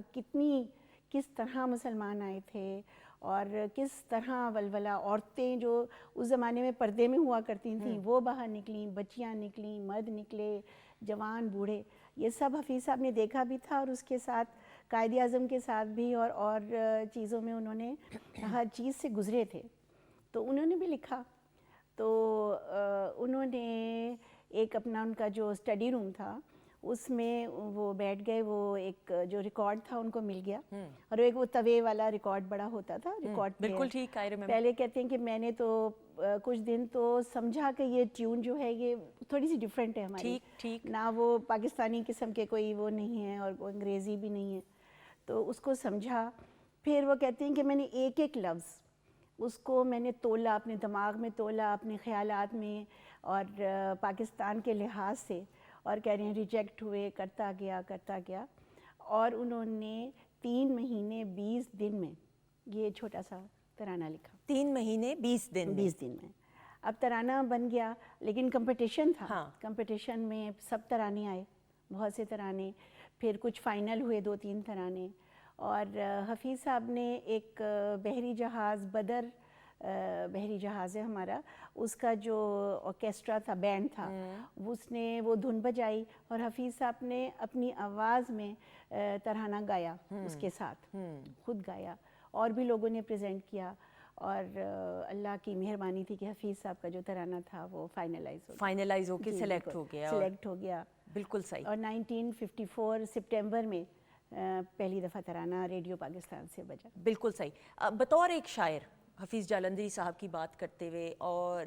کس طرح مسلمان آئے تھے اور کس طرح ولولہ عورتیں جو اس زمانے میں پردے میں ہوا کرتی تھیں وہ باہر نکلیں، بچیاں نکلیں، مرد نکلے، جوان بوڑھے. یہ سب حفیظ صاحب نے دیکھا بھی تھا اور اس کے ساتھ قائد اعظم کے ساتھ بھی اور چیزوں میں انہوں نے ہر چیز سے گزرے تھے. تو انہوں نے بھی لکھا. تو انہوں نے ایک اپنا ان کا جو اسٹڈی روم تھا اس میں وہ بیٹھ گئے. وہ ایک جو ریکارڈ تھا ان کو مل گیا اور ایک وہ توے والا ریکارڈ بڑا ہوتا تھا ریکارڈ. بالکل ٹھیک. پہلے کہتے ہیں کہ میں نے تو کچھ دن تو سمجھا کہ یہ ٹیون جو ہے یہ تھوڑی سی ڈیفرنٹ ہے ہماری. ٹھیک. نہ وہ پاکستانی قسم کے کوئی وہ نہیں ہے اور انگریزی بھی نہیں ہے. تو اس کو سمجھا. پھر وہ کہتے ہیں کہ میں نے ایک لفظ اس کو میں نے تولا، اپنے دماغ میں تولا، اپنے خیالات میں اور پاکستان کے لحاظ سے، اور کہہ رہے ہیں ریجیکٹ ہوئے، کرتا گیا اور انہوں نے 3 مہینے 20 دن میں یہ چھوٹا سا ترانہ لکھا. 3 مہینے 20 دن میں. اب ترانہ بن گیا لیکن کمپٹیشن تھا. کمپٹیشن میں سب ترانے آئے، بہت سے ترانے. پھر کچھ فائنل ہوئے 2-3 ترانے. اور حفیظ صاحب نے ایک بحری جہاز بدر، بحری جہاز ہے ہمارا، اس کا جو آرکیسٹرا تھا، بینڈ تھا، اس نے وہ دھن بجائی اور حفیظ صاحب نے اپنی آواز میں ترانہ گایا اس کے ساتھ، خود گایا اور بھی لوگوں نے پریزنٹ کیا. اور اللہ کی مہربانی تھی کہ حفیظ صاحب کا جو ترانہ تھا وہ فائنلائز ہو کے سلیکٹ ہو گیا. بالکل صحیح. اور 1954 سپٹمبر میں پہلی دفعہ ترانہ ریڈیو پاکستان سے بجا. بالکل صحیح. بطور ایک شاعر حفیظ جالندھری صاحب کی بات کرتے ہوئے، اور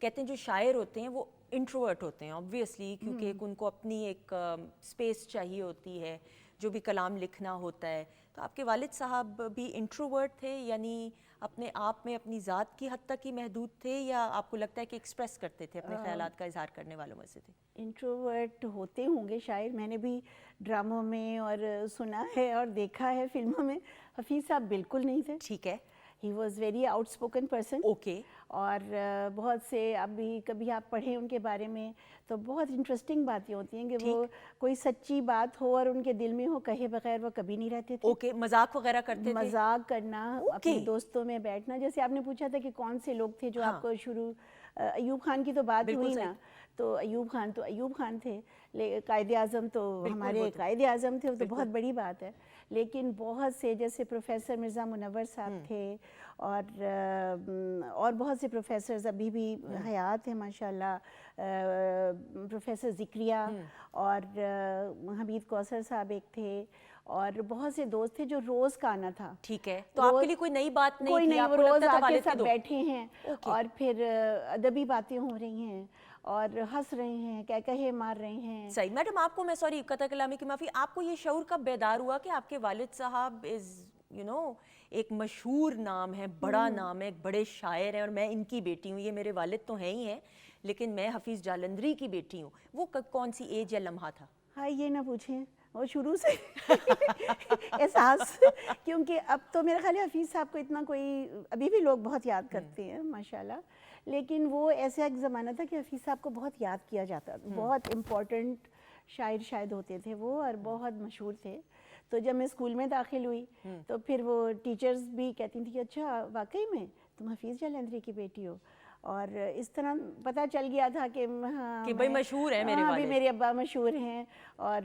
کہتے ہیں جو شاعر ہوتے ہیں وہ انٹروورٹ ہوتے ہیں آبویسلی، کیونکہ ان کو اپنی ایک اسپیس چاہیے ہوتی ہے جو بھی کلام لکھنا ہوتا ہے. تو آپ کے والد صاحب بھی انٹروورٹ تھے، یعنی اپنے آپ میں اپنی ذات کی حد تک ہی محدود تھے، یا آپ کو لگتا ہے کہ ایکسپریس کرتے تھے، اپنے خیالات کا اظہار کرنے والوں میں سے تھے؟ انٹروورٹ ہوتے ہوں گے شاید، میں نے بھی ڈراموں میں اور سنا ہے اور دیکھا ہے فلموں میں. حفیظ صاحب بالکل نہیں تھے. ٹھیک ہے. He was very out spoken person. Okay. اور بہت سے ابھی کبھی آپ پڑھیں ان کے بارے میں تو بہت انٹرسٹنگ باتیں ہوتی ہیں کہ وہ کوئی سچی بات ہو اور ان کے دل میں ہو، کہے بغیر وہ کبھی نہیں رہتے تھے. اوکے. مذاق وغیرہ کرتے تھے؟ مذاق کرنا، اپنے دوستوں میں بیٹھنا. جیسے آپ نے پوچھا تھا کہ کون سے لوگ تھے جو آپ کو شروع، ایوب خان کی تو بات ہوئی نا، تو ایوب خان تھے. قائد اعظم تو ہمارے قائد اعظم تھے، وہ تو بہت بڑی بات ہے. لیکن بہت سے جیسے پروفیسر مرزا منور صاحب تھے اور بہت سے پروفیسرز ابھی بھی حیات ہیں ماشاءاللہ. پروفیسر ذکریہ اور حمید کوثر صاحب ایک تھے، اور بہت سے دوست تھے جو روز کا آنا تھا. ٹھیک ہے. تو آپ کے لیے کوئی نئی بات نہیں تھی؟ وہ روز آ کے سب بیٹھے ہیں اور پھر ادبی باتیں ہو رہی ہیں اور ہنس رہے ہیں, کہے مار رہے ہیں. صحیح. میڈم آپ کو میں سوری قطع کلامی کی معافی, آپ کو یہ شعور کب بیدار ہوا کہ آپ کے والد صاحب ایک مشہور نام ہے, بڑا نام ہے, ایک بڑے شاعر ہیں, اور میں ان کی بیٹی ہوں, یہ میرے والد تو ہیں ہی ہیں لیکن میں حفیظ جالندری کی بیٹی ہوں, وہ کون سی ایج یا لمحہ تھا؟ ہاں یہ نہ پوچھیں, اور شروع سے احساس, کیونکہ اب تو میرا خیال ہے حفیظ صاحب کو اتنا کوئی, ابھی بھی لوگ بہت یاد کرتے ہیں ماشاءاللہ, لیکن وہ ایسا ایک زمانہ تھا کہ حفیظ صاحب کو بہت یاد کیا جاتا تھا, بہت امپورٹنٹ شاعر شاید ہوتے تھے وہ, اور بہت مشہور تھے. تو جب میں اسکول میں داخل ہوئی تو پھر وہ ٹیچرز بھی کہتی تھیں کہ اچھا واقعی میں تم حفیظ جالندری کی بیٹی ہو, اور اس طرح پتہ چل گیا تھا کہ ہاں کہ بھئی مشہور ہیں میرے والد, میرے ابا مشہور ہیں اور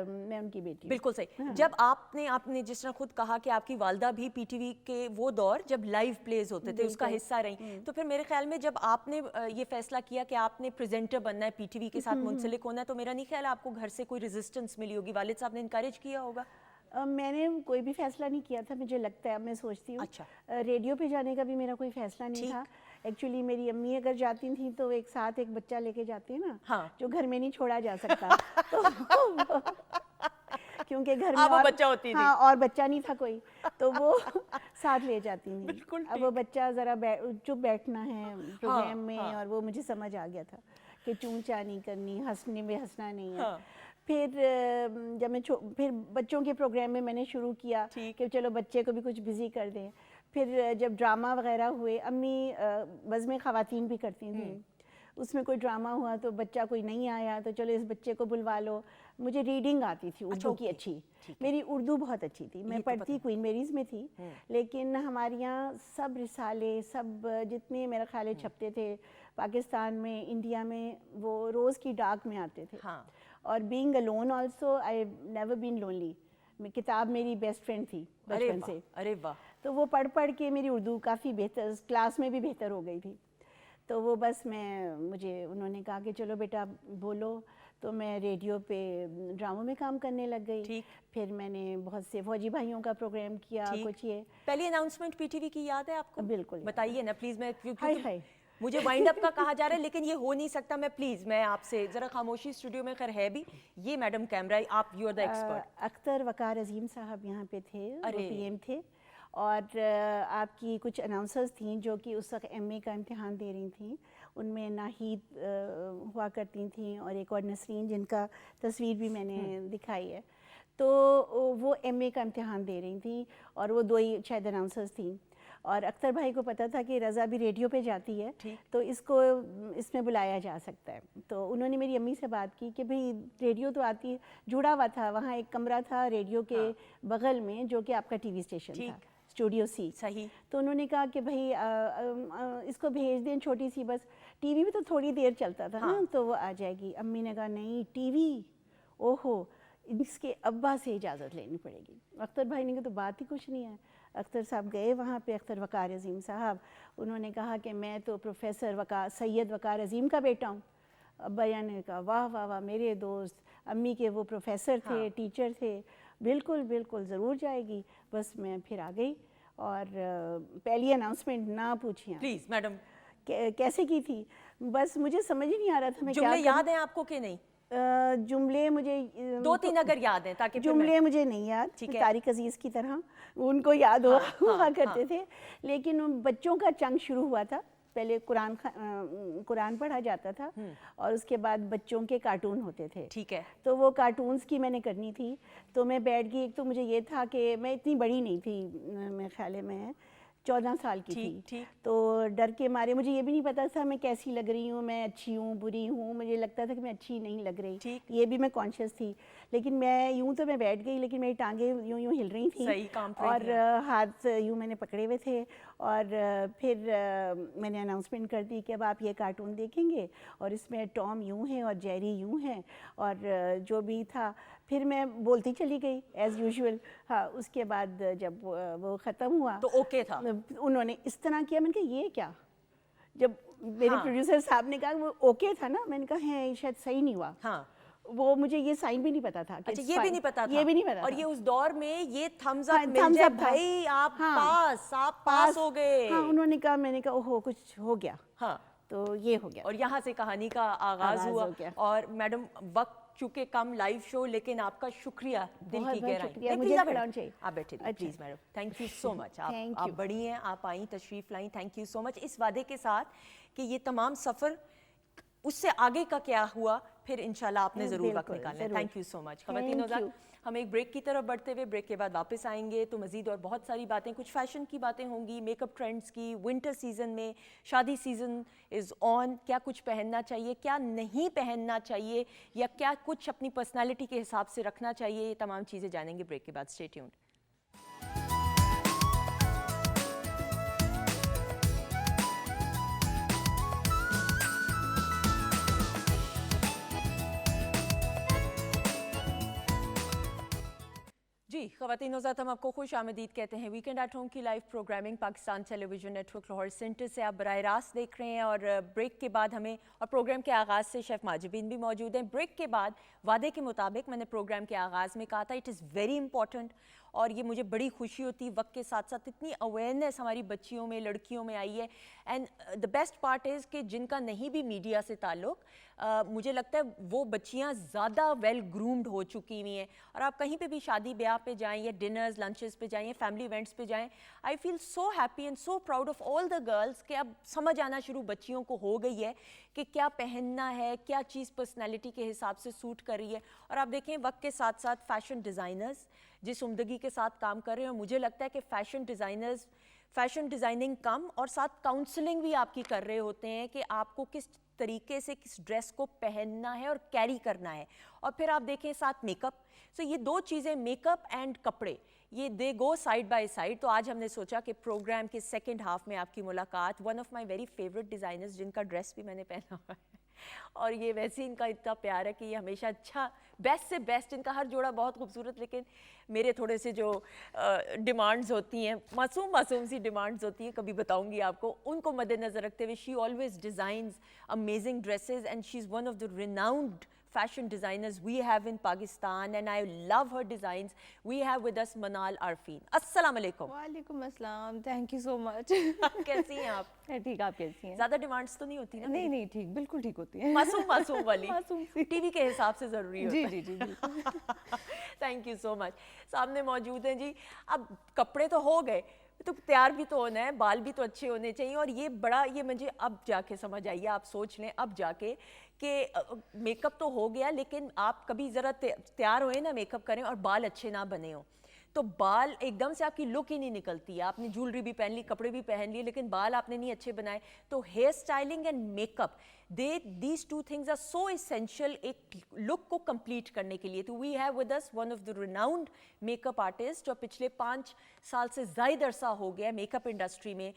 میں ان کی بیٹی. بالکل صحیح. جب آپ نے جس طرح خود کہا کہ آپ کی والدہ بھی پی ٹی وی کے وہ دور جب لائیو پلیز ہوتے تھے اس کا حصہ رہی, تو پھر میرے خیال میں جب آپ نے یہ فیصلہ کیا کہ آپ نے پریزنٹر بننا ہے, پی ٹی وی کے ساتھ منسلک ہونا ہے, تو میرا نہیں خیال آپ کو گھر سے کوئی ریزسٹنس ملی ہوگی, والد صاحب نے انکریج کیا ہوگا؟ میں نے کوئی بھی فیصلہ نہیں کیا تھا, مجھے لگتا ہے, اب میں سوچتی ہوں. اچھا. ریڈیو پہ جانے کا بھی میرا کوئی فیصلہ نہیں تھا. ایکچولی میری امی اگر جاتی تھیں تو ایک ساتھ ایک بچہ لے کے جاتے ہیں نا, جو گھر میں نہیں چھوڑا جا سکتا, تو کیونکہ گھر میں اور بچہ ہوتی تھی, ہاں اور بچہ نہیں تھا کوئی, تو وہ ساتھ لے جاتی تھیں. بالکل. اب وہ بچہ ذرا چپ بیٹھنا ہے پروگرام میں, اور وہ مجھے سمجھ آ گیا تھا کہ چون چا نہیں کرنی, ہنسنے میں ہنسنا نہیں ہے. پھر جب میں پھر بچوں کے پروگرام میں نے شروع کیا کہ چلو بچے کو بھی کچھ بزی کر دیں. پھر جب ڈرامہ وغیرہ ہوئے, امی بزم خواتین بھی کرتی تھیں, اس میں کوئی ڈرامہ ہوا تو بچہ کوئی نہیں آیا تو چلو اس بچے کو بلوا لو. مجھے ریڈنگ آتی تھی اردو کی اچھی, میری اردو بہت اچھی تھی, میں پڑھتی کوئین میریز میں تھی, لیکن ہمارے یہاں سب رسالے سب جتنے میرا خیال چھپتے تھے پاکستان میں, انڈیا میں, وہ روز کی ڈاک میں آتے تھے. اور being alone also I never been lonely, کتاب میری بیسٹ فرینڈ تھی بچپن سے. ارے واہ. تو وہ پڑھ کے میری اردو کافی بہتر, کلاس میں بھی بہتر ہو گئی تھی. تو وہ بس مجھے انہوں نے کہا کہ چلو بیٹا بولو, تو میں ریڈیو پہ ڈراموں میں کام کرنے لگ گئی. پھر میں نے بہت سے فوجی بھائیوں کا پروگرام کیا. کچھ یہ پہلی اناؤنسمنٹ پی ٹی وی کی یاد ہے آپ کو؟ بالکل بتائیے نا پلیز. میں مجھے وائنڈ اپ کا کہا جا رہا ہے لیکن یہ ہو نہیں سکتا, میں آپ سے ذرا خاموشی, اسٹوڈیو میں خیر ہے بھی یہ میڈم کیمرہ, آپ you are the expert. Akhtar Waqar Azeem sahib یہاں پہ تھے, پی ایم تھے, اور آپ کی کچھ اناؤنسرز تھیں جو کہ اس وقت ایم اے کا امتحان دے رہی تھیں. ان میں ناہید ہوا کرتی تھیں, اور ایک اور نسرین جن کا تصویر بھی میں نے دکھائی ہے. تو وہ ایم اے کا امتحان دے رہی تھیں, اور وہ 2 ہی شاید اناؤنسرز تھیں. اور اختر بھائی کو پتہ تھا کہ رضا بھی ریڈیو پہ جاتی ہے, تو اس میں بلایا جا سکتا ہے. تو انہوں نے میری امی سے بات کی کہ بھئی ریڈیو تو آتی, جڑا ہوا تھا, وہاں ایک کمرہ تھا ریڈیو کے بغل میں جو کہ آپ کا ٹی وی اسٹیشن تھا, اسٹوڈیو سی. صحیح. تو انہوں نے کہا کہ بھئی اس کو بھیج دیں, چھوٹی سی, بس ٹی وی بھی تو تھوڑی دیر چلتا تھا نا, تو وہ آ جائے گی. امی نے کہا نہیں ٹی وی, اوہو, اس کے ابا سے اجازت لینی پڑے گی. اختر بھائی نے کہا تو بات ہی کچھ نہیں ہے. اختر صاحب گئے وہاں پہ, اختر وقار عظیم صاحب, انہوں نے کہا کہ میں تو پروفیسر سید وقار عظیم کا بیٹا ہوں. ابا نے کہا واہ واہ واہ, میرے دوست امی کے وہ پروفیسر تھے, ٹیچر تھے, بالکل بالکل ضرور جائے گی. بس میں پھر آ گئی, اور پہلی اناؤنسمنٹ نہ پوچھیں پلیز میڈم, کیسے کی تھی, بس مجھے سمجھ نہیں آ رہا تھا میں کیا. جملے یاد ہیں آپ کو کہ نہیں؟ جملے مجھے 2-3 اگر یاد ہیں, تاکہ جملے مجھے نہیں یاد, طارق عزیز کی طرح ان کو یاد ہوا کرتے تھے. لیکن بچوں کا چنک شروع ہوا تھا, پہلے قرآن پڑھا جاتا تھا, اور اس کے بعد بچوں کے کارٹون ہوتے تھے. ٹھیک ہے. تو وہ کارٹونز کی میں نے کرنی تھی, تو میں بیٹھ گئی. ایک تو مجھے یہ تھا کہ میں اتنی بڑی نہیں تھی, میرے خیال میں 14 سال کی تھی, تو ڈر کے مارے مجھے یہ بھی نہیں پتا تھا میں کیسی لگ رہی ہوں, میں اچھی ہوں بری ہوں, مجھے لگتا تھا کہ میں اچھی نہیں لگ رہی, یہ بھی میں کانشیس تھی. لیکن میں یوں تو میں بیٹھ گئی, لیکن میری ٹانگیں یوں ہل رہی تھیں, اور ہاتھ یوں میں نے پکڑے ہوئے تھے. اور پھر میں نے اناؤنسمنٹ کر دی کہ اب آپ یہ کارٹون دیکھیں گے, اور اس میں ٹام یوں ہے اور جیری یوں ہے, اور جو بھی تھا. پھر میں بولتی چلی گئی ایز یوزول. ہاں, اس کے بعد جب وہ ختم ہوا تو اوکے تھا, انہوں نے اس طرح کیا. میں نے کہا یہ کیا, جب میرے پروڈیوسر صاحب نے کہا وہ اوکے تھا نا, میں نے کہا ہے شاید صحیح نہیں ہوا. وہ مجھے یہ سائن بھی نہیں پتا تھا. اچھا, یہ بھی نہیں پتا تھا, یہ بھی نہیں پتا. اور یہ اس دور میں یہ تھمز اپ مل جائے بھائی آپ پاس ہو گئے. ہاں, انہوں نے کہا, میں نے کہا اوہو کچھ ہو گیا. ہاں, تو یہ ہو گیا اور یہاں سے کہانی کا آغاز آغاز ہوا. ہو گیا. اور میڈم وقت چونکہ کم لائیو شو, لیکن آپ کا شکریہ دل بہت کی بہت گہرائی. شکریہ. نہیں, مجھے please کھڑا ہونا چاہیے. آپ بیٹھے اچھا. Please madam. Thank you so much. Thank آپ you. بڑی ہیں, آپ آئیں, تشریف لائیں. تھینک یو سو مچ. اس وعدے کے ساتھ کہ یہ تمام سفر اس سے آگے کا کیا ہوا پھر انشاءاللہ آپ نے ضرور وقت بالکل، نکالنا ہے. ضرور. تھینک یو سو مچ. خواتین Thank حضرات, you. ہم ایک بریک کی طرف بڑھتے ہوئے, بریک کے بعد واپس آئیں گے تو مزید اور بہت ساری باتیں, کچھ فیشن کی باتیں ہوں گی, میک اپ ٹرینڈز کی, ونٹر سیزن میں, شادی سیزن از آن, کیا کچھ پہننا چاہیے, کیا نہیں پہننا چاہیے, یا کیا کچھ اپنی پرسنالٹی کے حساب سے رکھنا چاہیے, یہ تمام چیزیں جانیں گے بریک کے بعد. Stay tuned. جی خواتین حضرات, ہم آپ کو خوش آمدید کہتے ہیں. ویکینڈ ایٹ ہوم کی live programming Pakistan television network Lahore centre سے آپ براہ راست دیکھ رہے ہیں. اور بریک کے بعد ہمیں, اور پروگرام کے آغاز سے شیف ماجبین بھی موجود ہیں. بریک کے بعد وعدے کے مطابق میں نے پروگرام کے آغاز میں کہا تھا اٹ از ویری امپورٹنٹ, اور یہ مجھے بڑی خوشی ہوتی, وقت کے ساتھ ساتھ اتنی اویئرنیس ہماری بچیوں میں, لڑکیوں میں آئی ہے. And the best part is کہ جن کا نہیں بھی میڈیا سے تعلق, مجھے لگتا ہے وہ بچیاں زیادہ ویل گرومڈ ہو چکی ہوئی ہیں. اور آپ کہیں پہ بھی شادی بیاہ پہ جائیں, یا ڈنرز لنچز پہ جائیں, یا فیملی ایونٹس پہ جائیں, I feel so happy and so proud of all the girls کہ اب سمجھ آنا شروع بچیوں کو ہو گئی ہے کہ کیا پہننا ہے, کیا چیز پرسنالٹی کے حساب سے سوٹ کر رہی ہے. اور آپ دیکھیں وقت کے ساتھ ساتھ فیشن ڈیزائنرز جس عمدگی کے ساتھ کام کر رہے ہیں, اور مجھے لگتا ہے کہ فیشن ڈیزائنرز فیشن ڈیزائننگ کم اور ساتھ کاؤنسلنگ بھی آپ کی کر رہے ہوتے ہیں کہ آپ کو کس طریقے سے کس ڈریس کو پہننا ہے اور کیری کرنا ہے. اور پھر آپ دیکھیں ساتھ میک اپ. سو یہ دو چیزیں, میک اپ اینڈ کپڑے, یہ دے گو سائڈ بائی سائڈ. تو آج ہم نے سوچا کہ پروگرام کے سیکنڈ ہاف میں آپ کی ملاقات one of my very favourite designers, جن کا ڈریس بھی میں نے پہنا ہوا ہے, اور یہ ویسے ان کا اتنا پیار ہے کہ یہ ہمیشہ اچھا, بیسٹ سے بیسٹ, ان کا ہر جوڑا بہت خوبصورت, لیکن میرے تھوڑے سے جو ڈیمانڈز ہوتی ہیں, معصوم سی ڈیمانڈز ہوتی ہیں, کبھی بتاؤں گی آپ کو, ان کو مد نظر رکھتے ہوئے she always designs amazing dresses, and she is one of the renowned fashion designers we have in Pakistan, and I love her designs. We have with us Manal Arfin. Assalamu alaikum. وعلیکم السلام. Thank you so مچ. کیسی ہیں آپ؟ ٹھیک, آپ کیسی ہیں؟ زیادہ ڈیمانڈس تو نہیں ہوتی نا؟ نہیں نہیں, ٹھیک, بالکل ٹھیک ہوتی ہیں. معصوم والی, ٹی وی کے حساب سے ضروری ہوتا ہے. جی جی جی, تھینک یو سو مچ. سامنے موجود ہیں جی. اب کپڑے تو ہو گئے, تو تیار بھی تو ہونا ہے, بال بھی تو اچھے ہونے چاہیے. اور یہ بڑا, یہ مجھے اب جا کے سمجھ آئیے, آپ سوچ لیں اب جا کے کہ میک اپ تو ہو گیا, لیکن آپ کبھی ذرا تیار ہوئے نا, میک اپ کریں اور بال اچھے نہ بنے ہوں, تو بال ایک دم سے آپ کی لک ہی نہیں نکلتی ہے. آپ نے جولری بھی پہن لی, کپڑے بھی پہن لیے, لیکن بال آپ نے نہیں اچھے بنائے. تو hair styling and makeup, these two things are so essential ایک لک کو کمپلیٹ کرنے کے لیے. تو we have with us one of the renowned makeup artist, جو پچھلے 5 سال سے زائد عرصہ ہو گیا میک اپ انڈسٹری میں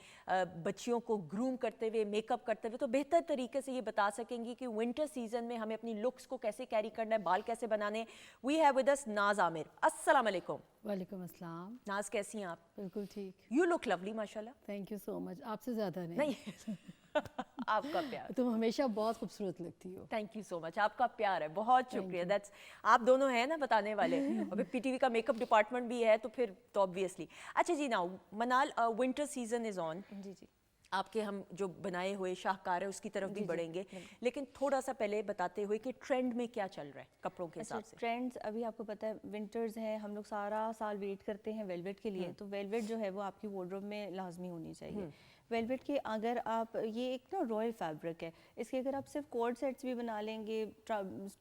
بچیوں کو گروم کرتے ہوئے, میک اپ کرتے ہوئے. تو بہتر طریقے سے یہ بتا سکیں گی کہ ونٹر سیزن میں ہمیں اپنی لکس کو کیسے کیری کرنا ہے, بال کیسے بنانے. وی ہیو ود اس ناز عامر. السلام علیکم. وعلیکم السلام. ناز کیسی ہیں آپ؟ بالکل ٹھیک. یو لک لولی ماشاءاللہ. تھینک یو سو مچ. آپ سے زیادہ نہیں آپ کا پیار, تم ہمیشہ بہت خوبصورت لگتی ہو. تھینک یو سو مچ. آپ کا پیار ہے, بہت شکریہ. دیٹس, آپ دونوں ہیں نا بتانے والے, اور پھر پی ٹی وی کا میک اپ ڈپارٹمنٹ بھی ہے, تو پھر تو آبویسلی. اچھا جی, now Monal, winter season is آن. جی جی, آپ کے ہم جو بنائے ہوئے شاہکار ہے اس کی طرف بھی بڑھیں گے, لیکن تھوڑا سا پہلے بتاتے ہوئے کہ ٹرینڈ میں کیا چل رہا ہے کپڑوں کے حساب سے. ٹرینڈز ابھی آپ کو پتہ ہے ونٹرز ہیں, ہم لوگ سارا سال ویٹ کرتے ہیں ویلویٹ کے لیے, تو ویلویٹ جو ہے وہ آپ کی وارڈروب میں لازمی ہونی چاہیے. ویلویٹ کے اگر آپ, یہ ایک نا رائل فیبرک ہے, اس کے اگر آپ صرف کورڈ سیٹس بھی بنا لیں گے,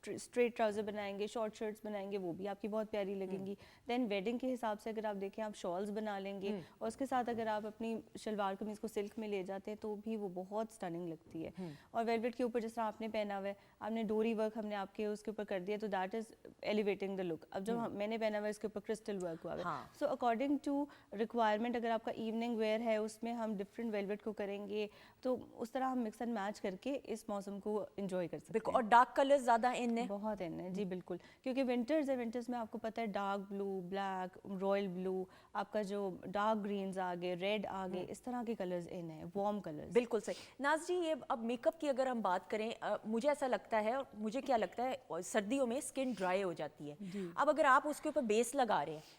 اسٹریٹ ٹراؤزر بنائیں گے, شارٹ شرٹس بنائیں گے, وہ بھی آپ کی بہت پیاری لگیں گی. دین ویڈنگ کے حساب سے اگر آپ دیکھیں, آپ شالز بنا لیں گے, اور اس کے ساتھ اگر آپ اپنی شلوار قمیض کو سلک میں لے جاتے ہیں تو بھی وہ بہت اسٹننگ لگتی ہے. اور ویلویٹ کے اوپر جس طرح آپ نے پہنا ہوا ہے, آپ نے ڈوری ورک ہم نے آپ کے اس کے اوپر کر دیا, تو دیٹ از ایلیویٹنگ دا لک. اب جو میں نے پہنا ہوا ہے اس کے اوپر کرسٹل ورک ہوا ہے, سو اکارڈنگ ٹو ریکوائرمنٹ, اگر آپ کا ایوننگ ویئر ہے اس میں ہم ڈفرینٹ ویلویٹ کو کریں گے, تو اس طرح ہم مکس اینڈ میچ کر کے اس موسم کو انجوائے کر سکتے ہیں. اور ڈارک کلر زیادہ ان ہے, بہت ان ہے جی بالکل, کیونکہ ونٹرز ہے, ونٹرز میں آپ کو پتہ ہے ڈارک بلو, بلیک, رائل بلو, آپ کا جو ڈارک گرینز آ گئے, ریڈ آ گئے, اس طرح کے کلرز ان ہیں, وارم کلرز. بالکل صحیح. ناز جی, یہ اب میک اپ کی اگر ہم بات کریں, مجھے ایسا لگتا ہے, اور مجھے کیا لگتا ہے, سردیوں میں اسکن ڈرائی ہو جاتی ہے. اب اگر آپ اس کے اوپر بیس لگا رہے ہیں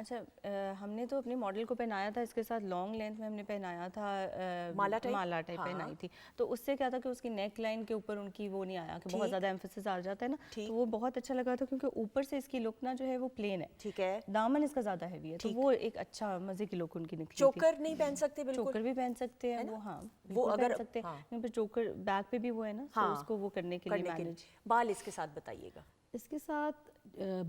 اچھا ہم نے تو اپنے ماڈل کو پہنایا تھا اس کے ساتھ لانگ لینتھ میں ہم نے پہنایا تھا مالا ٹائپ پہنائی تھی. تو اس سے کیا تھا کہ اس کی نیک لائن کے اوپر ان کی وہ نہیں آیا کہ بہت زیادہ ایمفیسس آ جاتا ہے نا, تو وہ بہت اچھا لگا تھا کیونکہ اوپر سے اس کی لک نا جو ہے وہ پلین ہے. ٹھیک ہے, دامن اس کا زیادہ ہیوی ہے, تو وہ ایک اچھا مزے کی لک ان کی نکلی. چوکر نہیں پہن سکتے بالکل, چوکر بھی پہن سکتے ہیں وہ, ہاں وہ اگر پہن سکتے ہیں, چوکر بیک پہ بھی وہ ہے نا, تو اس کو وہ کرنے کے لیے مینیج. بال اس کے ساتھ بتائیے گا. اس کے ساتھ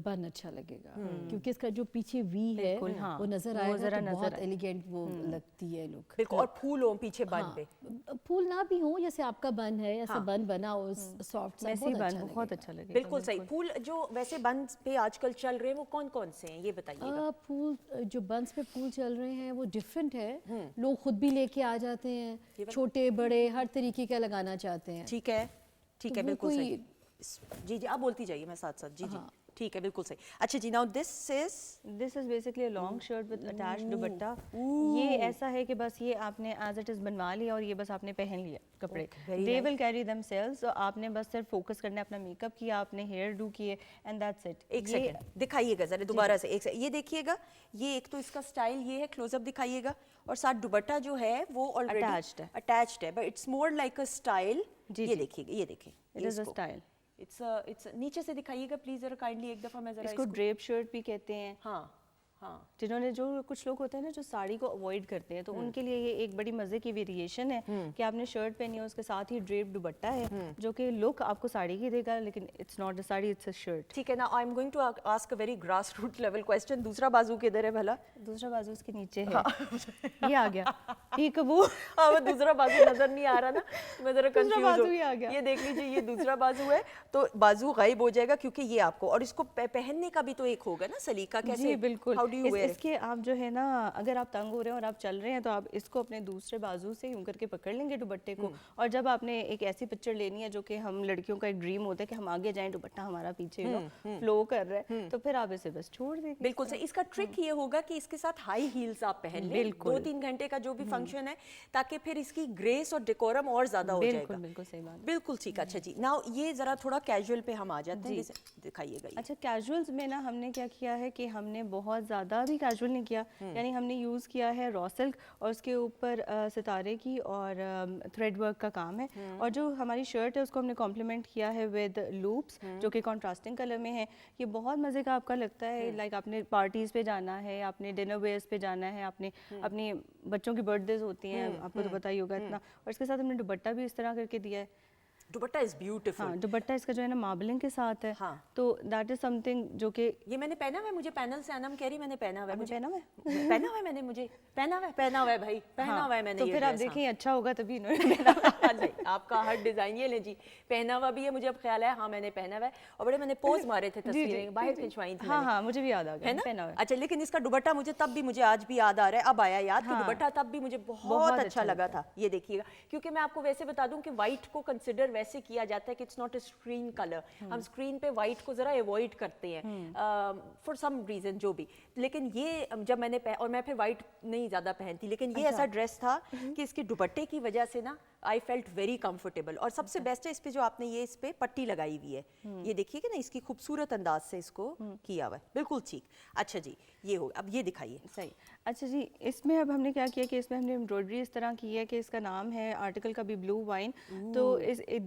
بن اچھا لگے گا کیونکہ اس کا جو پیچھے وی ہے وہ نظر آئے گا تو بہت ایلیگنٹ وہ لگتی ہے لک. بالکل, اور پھول ہوں پیچھے بن پہ, پھول نہ بھی ہوں جیسے آپ کا بن ہے, ایسا بن بنا ہو سافٹ سا, بہت اچھا لگے. بالکل صحیح. پھول جو ویسے بنس پہ آج کل چل رہے ہیں وہ کون کون سے ہیں یہ بتائیے گا. پھول جو بنس پہ پھول چل رہے ہیں وہ ڈفرینٹ ہے, لوگ خود بھی لے کے آ جاتے ہیں, چھوٹے بڑے ہر طریقے کا لگانا چاہتے ہیں. ٹھیک ہے, ٹھیک ہے, بالکل صحیح. جی جی آپ بولتی جائیے میں ساتھ ساتھ. جی جی ٹھیک ہے, بالکل صحیح. اچھا جی, now this is basically long shirt with attached dupatta. یہ ایسا ہے کہ بس یہ آپ نے ایز اٹ از بنوا لیا اور یہ بس آپ نے پہن لیا کپڑے. دے ول کیری دیم سیلز. آپ نے بس صرف فوکس کرنا ہے, اپنا میک اپ کیا, آپ نے ہیئر ڈو کیے, اینڈ دیٹس اٹ. ایک سیکنڈ دکھائیے گا ذرا دوبارہ سے, ایک یہ دیکھیے گا, یہ ایک تو اس کا سٹائل یہ ہے, کلوز اپ دکھائیے گا, اور ساتھ دوپٹہ جو ہے وہ آلریڈی اٹیچڈ ہے, but it's more like a style. یہ دیکھیے گا, یہ دیکھیں, اٹ از اے سٹائل. نیچے سے دکھائیے گا پلیز ذرا کائنڈلی ایک دفعہ. میں ذرا اس کو ڈریپ شرٹ بھی کہتے ہیں. ہاں ہاں, جنہوں نے, جو کچھ لوگ ہوتے ہیں نا جو ساڑی کو اوائڈ کرتے ہیں, تو ان کے لیے یہ ایک بڑی مزے کی ویریشن ہے کہ آپ نے شرٹ پہنی ہے, اس کے ساتھ ہی ڈریپ دوپٹہ ہے جو کہ لک آپ کو ساڑی کی دے گا, لیکن it's not a sari, it's a shirt. ٹھیک ہے نا. I am going to ask a very grass root level question. دوسرا بازو کدھر ہے بھلا؟ دوسرا بازو اس کے نیچے ہے. یہ آ گیا, یہ کبو. ہاں, وہ دوسرا بازو نظر نہیں آ رہا نا, میں ذرا کنفیوز ہوں. یہ دیکھ لیجیے, یہ دوسرا بازو ہے, تو بازو غائب ہو جائے گا کیونکہ یہ آپ کو, اور اس کو پہننے کا بھی تو ایک ہوگا نا سلیقہ کیسے. جی بالکل. ہاؤ ڈو یو ویئر اس کے آپ جو ہے نا, اگر آپ تنگ ہو رہے ہیں اور آپ چل رہے ہیں تو آپ اس کو اپنے دوسرے بازو سے یوں کر کے پکڑ لیں گے دوپٹے کو, اور جب آپ نے ایک ایسی پکچر لینی ہے جو کہ ہم لڑکیوں کا ایک ڈریم ہوتا ہے کہ ہم آگے جائیں, دوپٹہ ہمارا پیچھے فلو کر رہا ہے, تو پھر آپ اسے بس چھوڑ دیں گے. بالکل صحیح. اس کا ٹرک یہ ہوگا کہ اس کے ساتھ ہائی ہیلز آپ پہن لیں 2-3 گھنٹے کا جو بھی فنکشن ہے, تاکہ پھر اس کی گریس اور ڈیکورم اور زیادہ ہو جائے گا. بالکل صحیح بات. بالکل ٹھیک. اچھا جی, ناؤ یہ ذرا تھوڑا کیجول پہ ہم آ جاتے ہیں, دکھائیے گا. اچھا, کیجولز میں نا ہم نے کیا کیا ہے کہ ہم نے بہت زیادہ بھی کیجول نہیں کیا, یعنی ہم نے یوز کیا ہے را سلک, اور اس کے اوپر ستارے کی اور تھریڈ ورک کا کام ہے, اور جو ہماری شرٹ ہے اس کو ہم نے کمپلیمنٹ کیا ہے ود لوپس جو کہ کنٹراسٹنگ کلر میں ہے. یہ بہت مزے کا آپ کا لگتا ہے, لائک آپ نے پارٹیز پہ جانا ہے, آپ نے ڈنر ویئرس پہ جانا ہے, آپ نے اپنی بچوں کی برتھ ڈیز ہوتی ہیں, آپ کو تو پتہ ہی ہوگا اتنا, اور اس کے ساتھ ہم نے دوپٹہ بھی اس طرح کر کے دیا ہے. دوپٹہ از بیوٹیفل. ہاں, دوپٹہ اس کا جو ہے نا ماربلنگ کے ساتھ ہے, تو دیٹ از سم تھنگ جو کہ یہ میں نے پہنا ہوا ہے. مجھے پینل سے انم کہہ رہی میں نے پہنا ہوا ہے. پہنا ہوا ہے, پہنا ہوا ہے میں نے, مجھے پہنا ہوا ہے بھائی, پہنا ہوا ہے میں نے. تو پھر آپ دیکھیں اچھا ہوگا تبھی انہوں نے پہنا ہوا. نہیں, آپ کا ہر ڈیزائن یہ لیں جی, پہنا ہوا بھی ہے, مجھے اب خیال ہے ہاں میں نے پہنا ہوا ہے, اور بڑے میں نے پوز مارے تھے, تصویریں باہر کھنچوائی تھیں. ہاں مجھے بھی یاد آ گیا ہے نا. اچھا, لیکن اس کا دوپٹہ مجھے تب بھی, مجھے آج بھی یاد آ رہا ہے, اب آیا یاد کہ دوپٹہ تب بھی مجھے بہت اچھا لگا تھا. یہ دیکھیے گا, کیونکہ میں آپ کو ویسے بتا دوں کہ وائٹ کو کنسیڈر ویسے کیا جاتا ہے کہ it's not a screen colour. ہم اسکرین پہ وائٹ کو ذرا ایوائڈ کرتے ہیں فار سم ریزن جو بھی, لیکن یہ جب میں نے, اور میں پھر وائٹ نہیں زیادہ پہنتی, لیکن یہ ایسا ڈریس تھا کہ اس کے دوپٹے کی وجہ سے نا آئی فیلٹ ویری کمفرٹیبل. اور سب سے بیسٹ ہے اس پہ جو آپ نے یہ اس پہ پٹی لگائی ہوئی ہے, یہ دیکھیے کہ نا, اس کی خوبصورت انداز سے اس کو کیا ہوا ہے. بالکل ٹھیک. اچھا جی, یہ ہو, اب یہ دکھائیے. صحیح. اچھا جی, اس میں اب ہم نے کیا کیا کہ اس میں ہم نے امبرائڈری اس طرح کی ہے کہ اس کا نام ہے آرٹیکل کا بھی بلو وائن. تو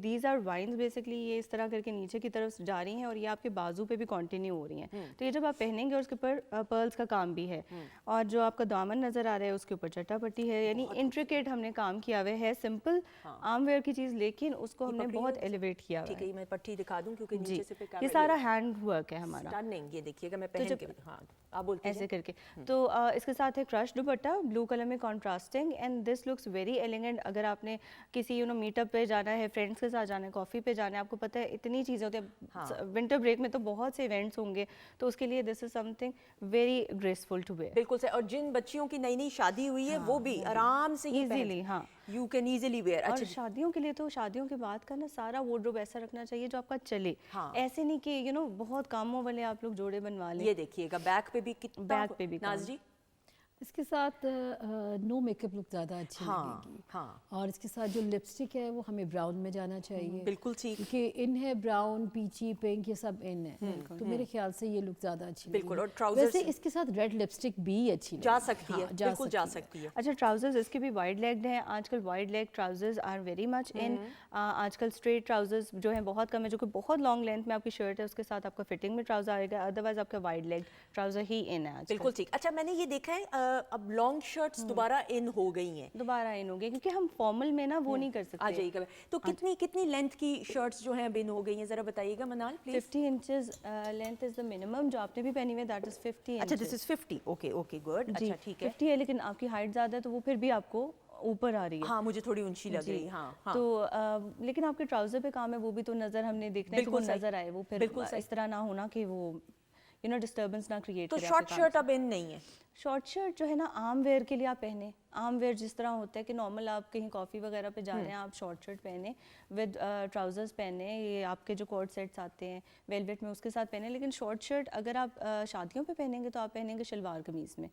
دیز آر وائنز بیسکلی, یہ اس طرح کر کے نیچے کی طرف جا رہی ہیں اور یہ آپ کے بازو پہ بھی کنٹینیو ہو رہی ہیں. تو یہ جب آپ پہنیں گے, اور اس کے اوپر پرلز کا کام بھی ہے, اور جو آپ کا دامن نظر آ رہا ہے اس کے اوپر چٹا پٹی ہے, یعنی انٹریکیٹ ہم نے کام کیا ہوا ہے. سمپل عام ویئر کی چیز, لیکن اس کو ہم نے بہت ایلیویٹ کیا ہوا ہے. ٹھیک ہے, میں پٹی دکھا دوں کیونکہ نیچے سے پہ یہ سارا ہینڈ ورک ہے ہمارا. یہ دیکھیے گا, میں پہن کے, ہاں آپ بولتے ایسے کر کے. تو اس کے ساتھ ہے کرش دوپٹہ بلو کلر میں contrasting, and this looks very elegant. اگر آپ نے کسی میٹ اپ پہ جانا ہے, فرینڈس کے ساتھ جانا ہے, کافی پہ جانا ہے, آپ کو پتہ ہے اتنی چیزیں ہوتی ہیں, ونٹر بریک میں تو بہت سے ایونٹس ہوں گے, تو اس کے لیے this is something very graceful to wear. بالکل سے. اور جن بچیوں کی نئی نئی شادی ہوئی ہے وہ بھی آرام سے ایزیلی, ہاں یو کین ایزیلی ویئر. اور شادیوں کے لیے تو شادیوں کے بعد کا نا سارا وارڈروب ایسا رکھنا چاہیے جو آپ کا چلے, ایسے نہیں کہ بہت کاموں والے آپ لوگ جوڑے بنوا لیں. یہ دیکھیے گا, بیک پہ بھی, بیک پہ بھی. ناز جی, اس کے ساتھ نو میک اپ لک زیادہ اچھی لگے گی. ہاں اور اس کے ساتھ جو لپسٹک ہے وہ ہمیں براؤن میں جانا چاہیے. بالکل ٹھیک. کیونکہ ان ہے براؤن, پیچی, پنک, یہ سب ان ہے, تو میرے خیال سے یہ لک زیادہ اچھی لگے گی. بالکل. اور ٹراؤزر ویسے اس کے ساتھ ریڈ لپسٹک بھی اچھی جا سکتی ہے, بالکل جا سکتی ہے. اچھا ٹراؤزرز اس کے بھی وائڈ لیگڈ ہیں آج کل. Wide leg trousers are very much in. آج کل اسٹریٹ ٹراؤزرز جو ہیں بہت کم ہے, جو کہ بہت لانگ لینتھ میں آپ کی شرٹ ہے اس کے ساتھ آپ کا فٹنگ میں ٹراؤزر آئے گا, ادروائز آپ کا وائڈ لیگ ٹراؤزر ہی ان ہے آج کل. بالکل ٹھیک. اچھا میں نے یہ دیکھا ہے اب لانگ شرٹس دوبارہ ان ہو گئی ہیں. دوبارہ ان ہو گئی کیونکہ ہم فارمل میں نا وہ نہیں کر آ سکتے. جائیے گا. تو کتنی لینتھ کی شرٹس جو ہیں اب ان ہو گئی ہیں, ذرا بتائیے گا Manal please. 50 inches length is the minimum جو آپ نے بھی پہنی ہوئی ہے, دیٹ از 50. اچھا دس از 50. Okay okay good. اچھا ٹھیک ہے. 50 ہے لیکن آپ کی ہائٹ زیادہ ہے تو وہ پھر بھی آپ کو اوپر آ رہی ہے. ہاں مجھے تھوڑی اونچی لگ رہی. ہاں تو لیکن آپ کے ٹراؤزر پہ کام ہے, وہ بھی تو نظر ہم نے دیکھنا ہے کہ وہ نظر آئے, وہ پھر اس طرح نہ ہونا کہ وہ ڈسٹربنس نہ کریٹ تو کرے. شارٹ شرٹ اب ان نہیں ہے. شارٹ شرٹ جو ہے نا عام ویئر کے لیے آپ پہنیں. عام ویئر جس طرح ہوتا ہے کہ نارمل آپ کہیں کافی وغیرہ پہ جا رہے ہیں, آپ شارٹ شرٹ پہنیں ود ٹراؤزرز پہنیں. یہ آپ کے جو کورڈ سیٹس آتے ہیں ویلویٹ میں اس کے ساتھ پہنیں. لیکن شارٹ شرٹ اگر آپ شادیوں پہ پہنیں گے تو آپ پہنیں گے شلوار قمیض میں.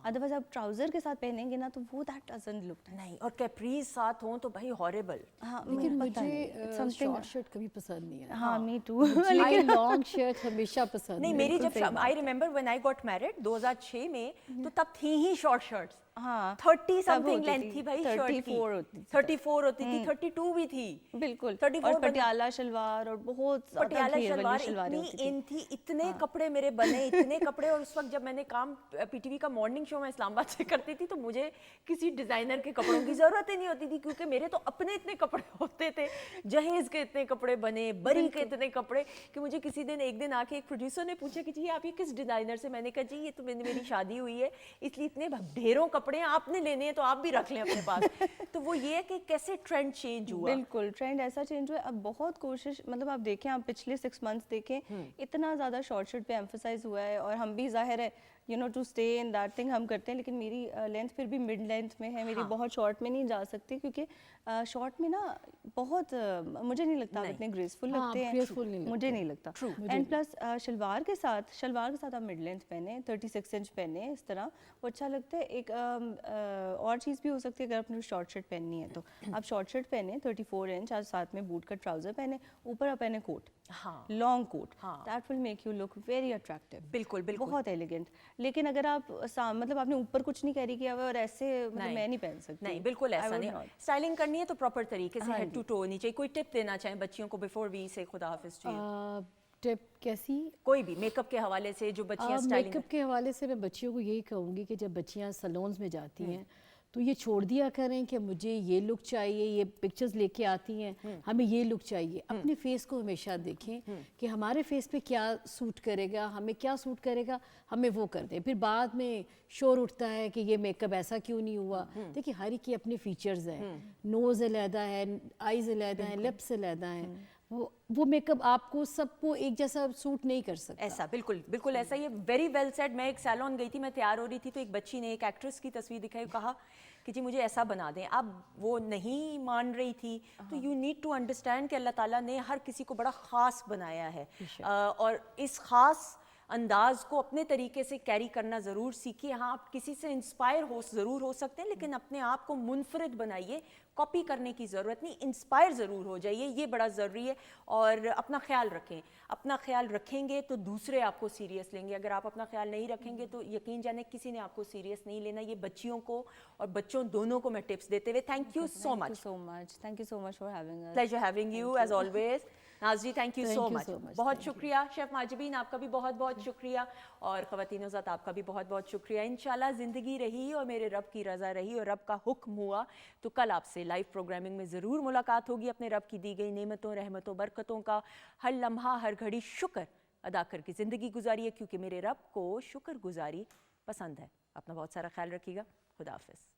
ادروائز آپ ٹراؤزر کے ساتھ پہنیں گے نا تو وہ دیٹ ڈزنٹ لک نہیں. اور کیپریز ساتھ ہوں تو بھائی ہارریبل. لیکن مجھے شارٹ شرٹ کبھی پسند نہیں ہے. ہاں می ٹو. لیکن لانگ شرٹ ہمیشہ پسند نہیں. میری جب I remember when I got married 2006 میں, تو تب تھی ہی شارٹ شرٹس. ہاں 30 سم تھنگ لینتھ تھی بھائی شرٹ کی. 34 ہوتی تھی, 32 بھی تھی. بالکل. 34 اور پٹیالہ شلوار اور بہت پٹیالہ شلوار اتنی ان تھی, اتنے کپڑے میرے بنے, اتنے کپڑے. اور اس وقت جب میں نے کام پی ٹی وی کا مارننگ شو میں اسلام آباد سے کرتی تھی تو مجھے کسی ڈیزائنر کے کپڑوں کی ضرورت ہی نہیں ہوتی تھی, کیونکہ میرے تو اپنے اتنے کپڑے ہوتے تھے. جہیز کے اتنے کپڑے بنے, بری کے اتنے کپڑے, کہ مجھے کسی دن ایک دن آ کے ایک پروڈیوسر نے پوچھا کہ جی آپ یہ کس ڈیزائنر سے. میں نے کہا جی یہ تو میری شادی ہوئی ہے اس لیے اتنے ڈھیروں کپڑے آپ نے لینے ہیں تو آپ بھی رکھ لیں اپنے پاس. تو وہ یہ ہے کہ کیسے ٹرینڈ چینج ہوا. بالکل ٹرینڈ ایسا چینج ہوا ہے. اب بہت کوشش, مطلب آپ دیکھیں, آپ پچھلے 6 months دیکھیں, اتنا زیادہ شارٹ شرٹ پہ ایمفسائز ہوا ہے. اور ہم بھی ظاہر ہے to stay in that thing ہم کرتے ہیں, لیکن میری لینتھ پھر بھی مڈ لینتھ میں ہے. میری بہت شارٹ میں نہیں جا سکتی کیونکہ شارٹ میں نا بہت مجھے نہیں لگتا آپ اتنے گریسفل لگتے ہیں. مجھے نہیں لگتا. اینڈ پلس شلوار کے ساتھ آپ مڈ لینتھ پہنیں, 36 انچ پہنیں, اس طرح وہ اچھا لگتا ہے. ایک اور چیز بھی ہو سکتی ہے, اگر آپ نے شارٹ شرٹ پہننی ہے تو آپ شارٹ شرٹ پہنیں 34 انچ, اور ساتھ میں بوٹ کا ٹراؤزر پہنیں, اوپر آپ پہنیں coat, long coat. That will make you look very attractive. بالکل بالکل بہت ایلیگنٹ. لیکن اگر آپ مطلب آپ نے اوپر کچھ نہیں کیری کیا ہوا اور ایسے میں نہیں پہن سکتی. نہیں بالکل ایسا نہیں. اسٹائلنگ کرنی ہے تو پراپر طریقے سے ہیڈ ٹو ٹو ہونی چاہیے. کوئی ٹپ دینا چاہیں بچیوں کو بفور وی سے خدا حافظ ٹو یو؟ ٹپ کیسی؟ کوئی بھی میک اپ کے حوالے سے جو بچیاں میک اپ کے حوالے سے میں بچیوں کو یہی کہوں گی کہ جب بچیاں سلونز میں جاتی ہیں تو یہ چھوڑ دیا کریں کہ مجھے یہ لک چاہیے, یہ پکچرز لے کے آتی ہیں ہمیں یہ لک چاہیے. اپنے فیس کو ہمیشہ دیکھیں کہ ہمارے فیس پہ کیا سوٹ کرے گا, ہمیں کیا سوٹ کرے گا, ہمیں وہ کر دیں. پھر بعد میں شور اٹھتا ہے کہ یہ میک اپ ایسا کیوں نہیں ہوا. دیکھیے ہر ایک کی اپنے فیچرز ہیں, نوز علیحدہ ہے, آئیز علیحدہ ہیں, لپس علیحدہ ہیں. وہ میک اپ آپ کو سب کو ایک جیسا سوٹ نہیں کر سکتا. ایسا بالکل بالکل ایسا. یہ ویری ویل سیڈ. میں ایک سیلون گئی تھی, میں تیار ہو رہی تھی تو ایک بچی نے ایک ایکٹریس کی تصویر دکھائی, کہا کہ جی مجھے ایسا بنا دیں. اب وہ نہیں مان رہی تھی. تو یو نیڈ ٹو انڈرسٹینڈ کہ اللہ تعالیٰ نے ہر کسی کو بڑا خاص بنایا ہے, اور اس خاص انداز کو اپنے طریقے سے کیری کرنا ضرور سیکھیے. ہاں آپ کسی سے انسپائر ضرور ہو سکتے ہیں, لیکن اپنے آپ کو منفرد بنائیے. کاپی کرنے کی ضرورت نہیں, انسپائر ضرور ہو جائیے, یہ بڑا ضروری ہے. اور اپنا خیال رکھیں. اپنا خیال رکھیں گے تو دوسرے آپ کو سیریس لیں گے. اگر آپ اپنا خیال نہیں رکھیں گے تو یقین جانے کسی نے آپ کو سیریس نہیں لینا. یہ بچیوں کو اور بچوں دونوں کو میں ٹپس دیتے ہوئے thank you so much. Thank you so much for having us. Pleasure having you as always. Naz ji thank you so much. بہت شکریہ. شیف ماجبین آپ کا بھی بہت بہت شکریہ, اور خواتین ذات آپ کا بھی بہت بہت شکریہ. انشاءاللہ زندگی رہی اور میرے رب کی رضا رہی اور رب کا حکم ہوا تو کل آپ سے لائیو پروگرامنگ میں ضرور ملاقات ہوگی. اپنے رب کی دی گئی نعمتوں, رحمتوں, برکتوں کا ہر لمحہ ہر گھڑی شکر ادا کر کے زندگی گزاریے, کیونکہ میرے رب کو شکر گزاری پسند ہے. اپنا بہت سارا خیال رکھیے گا. خدا حافظ.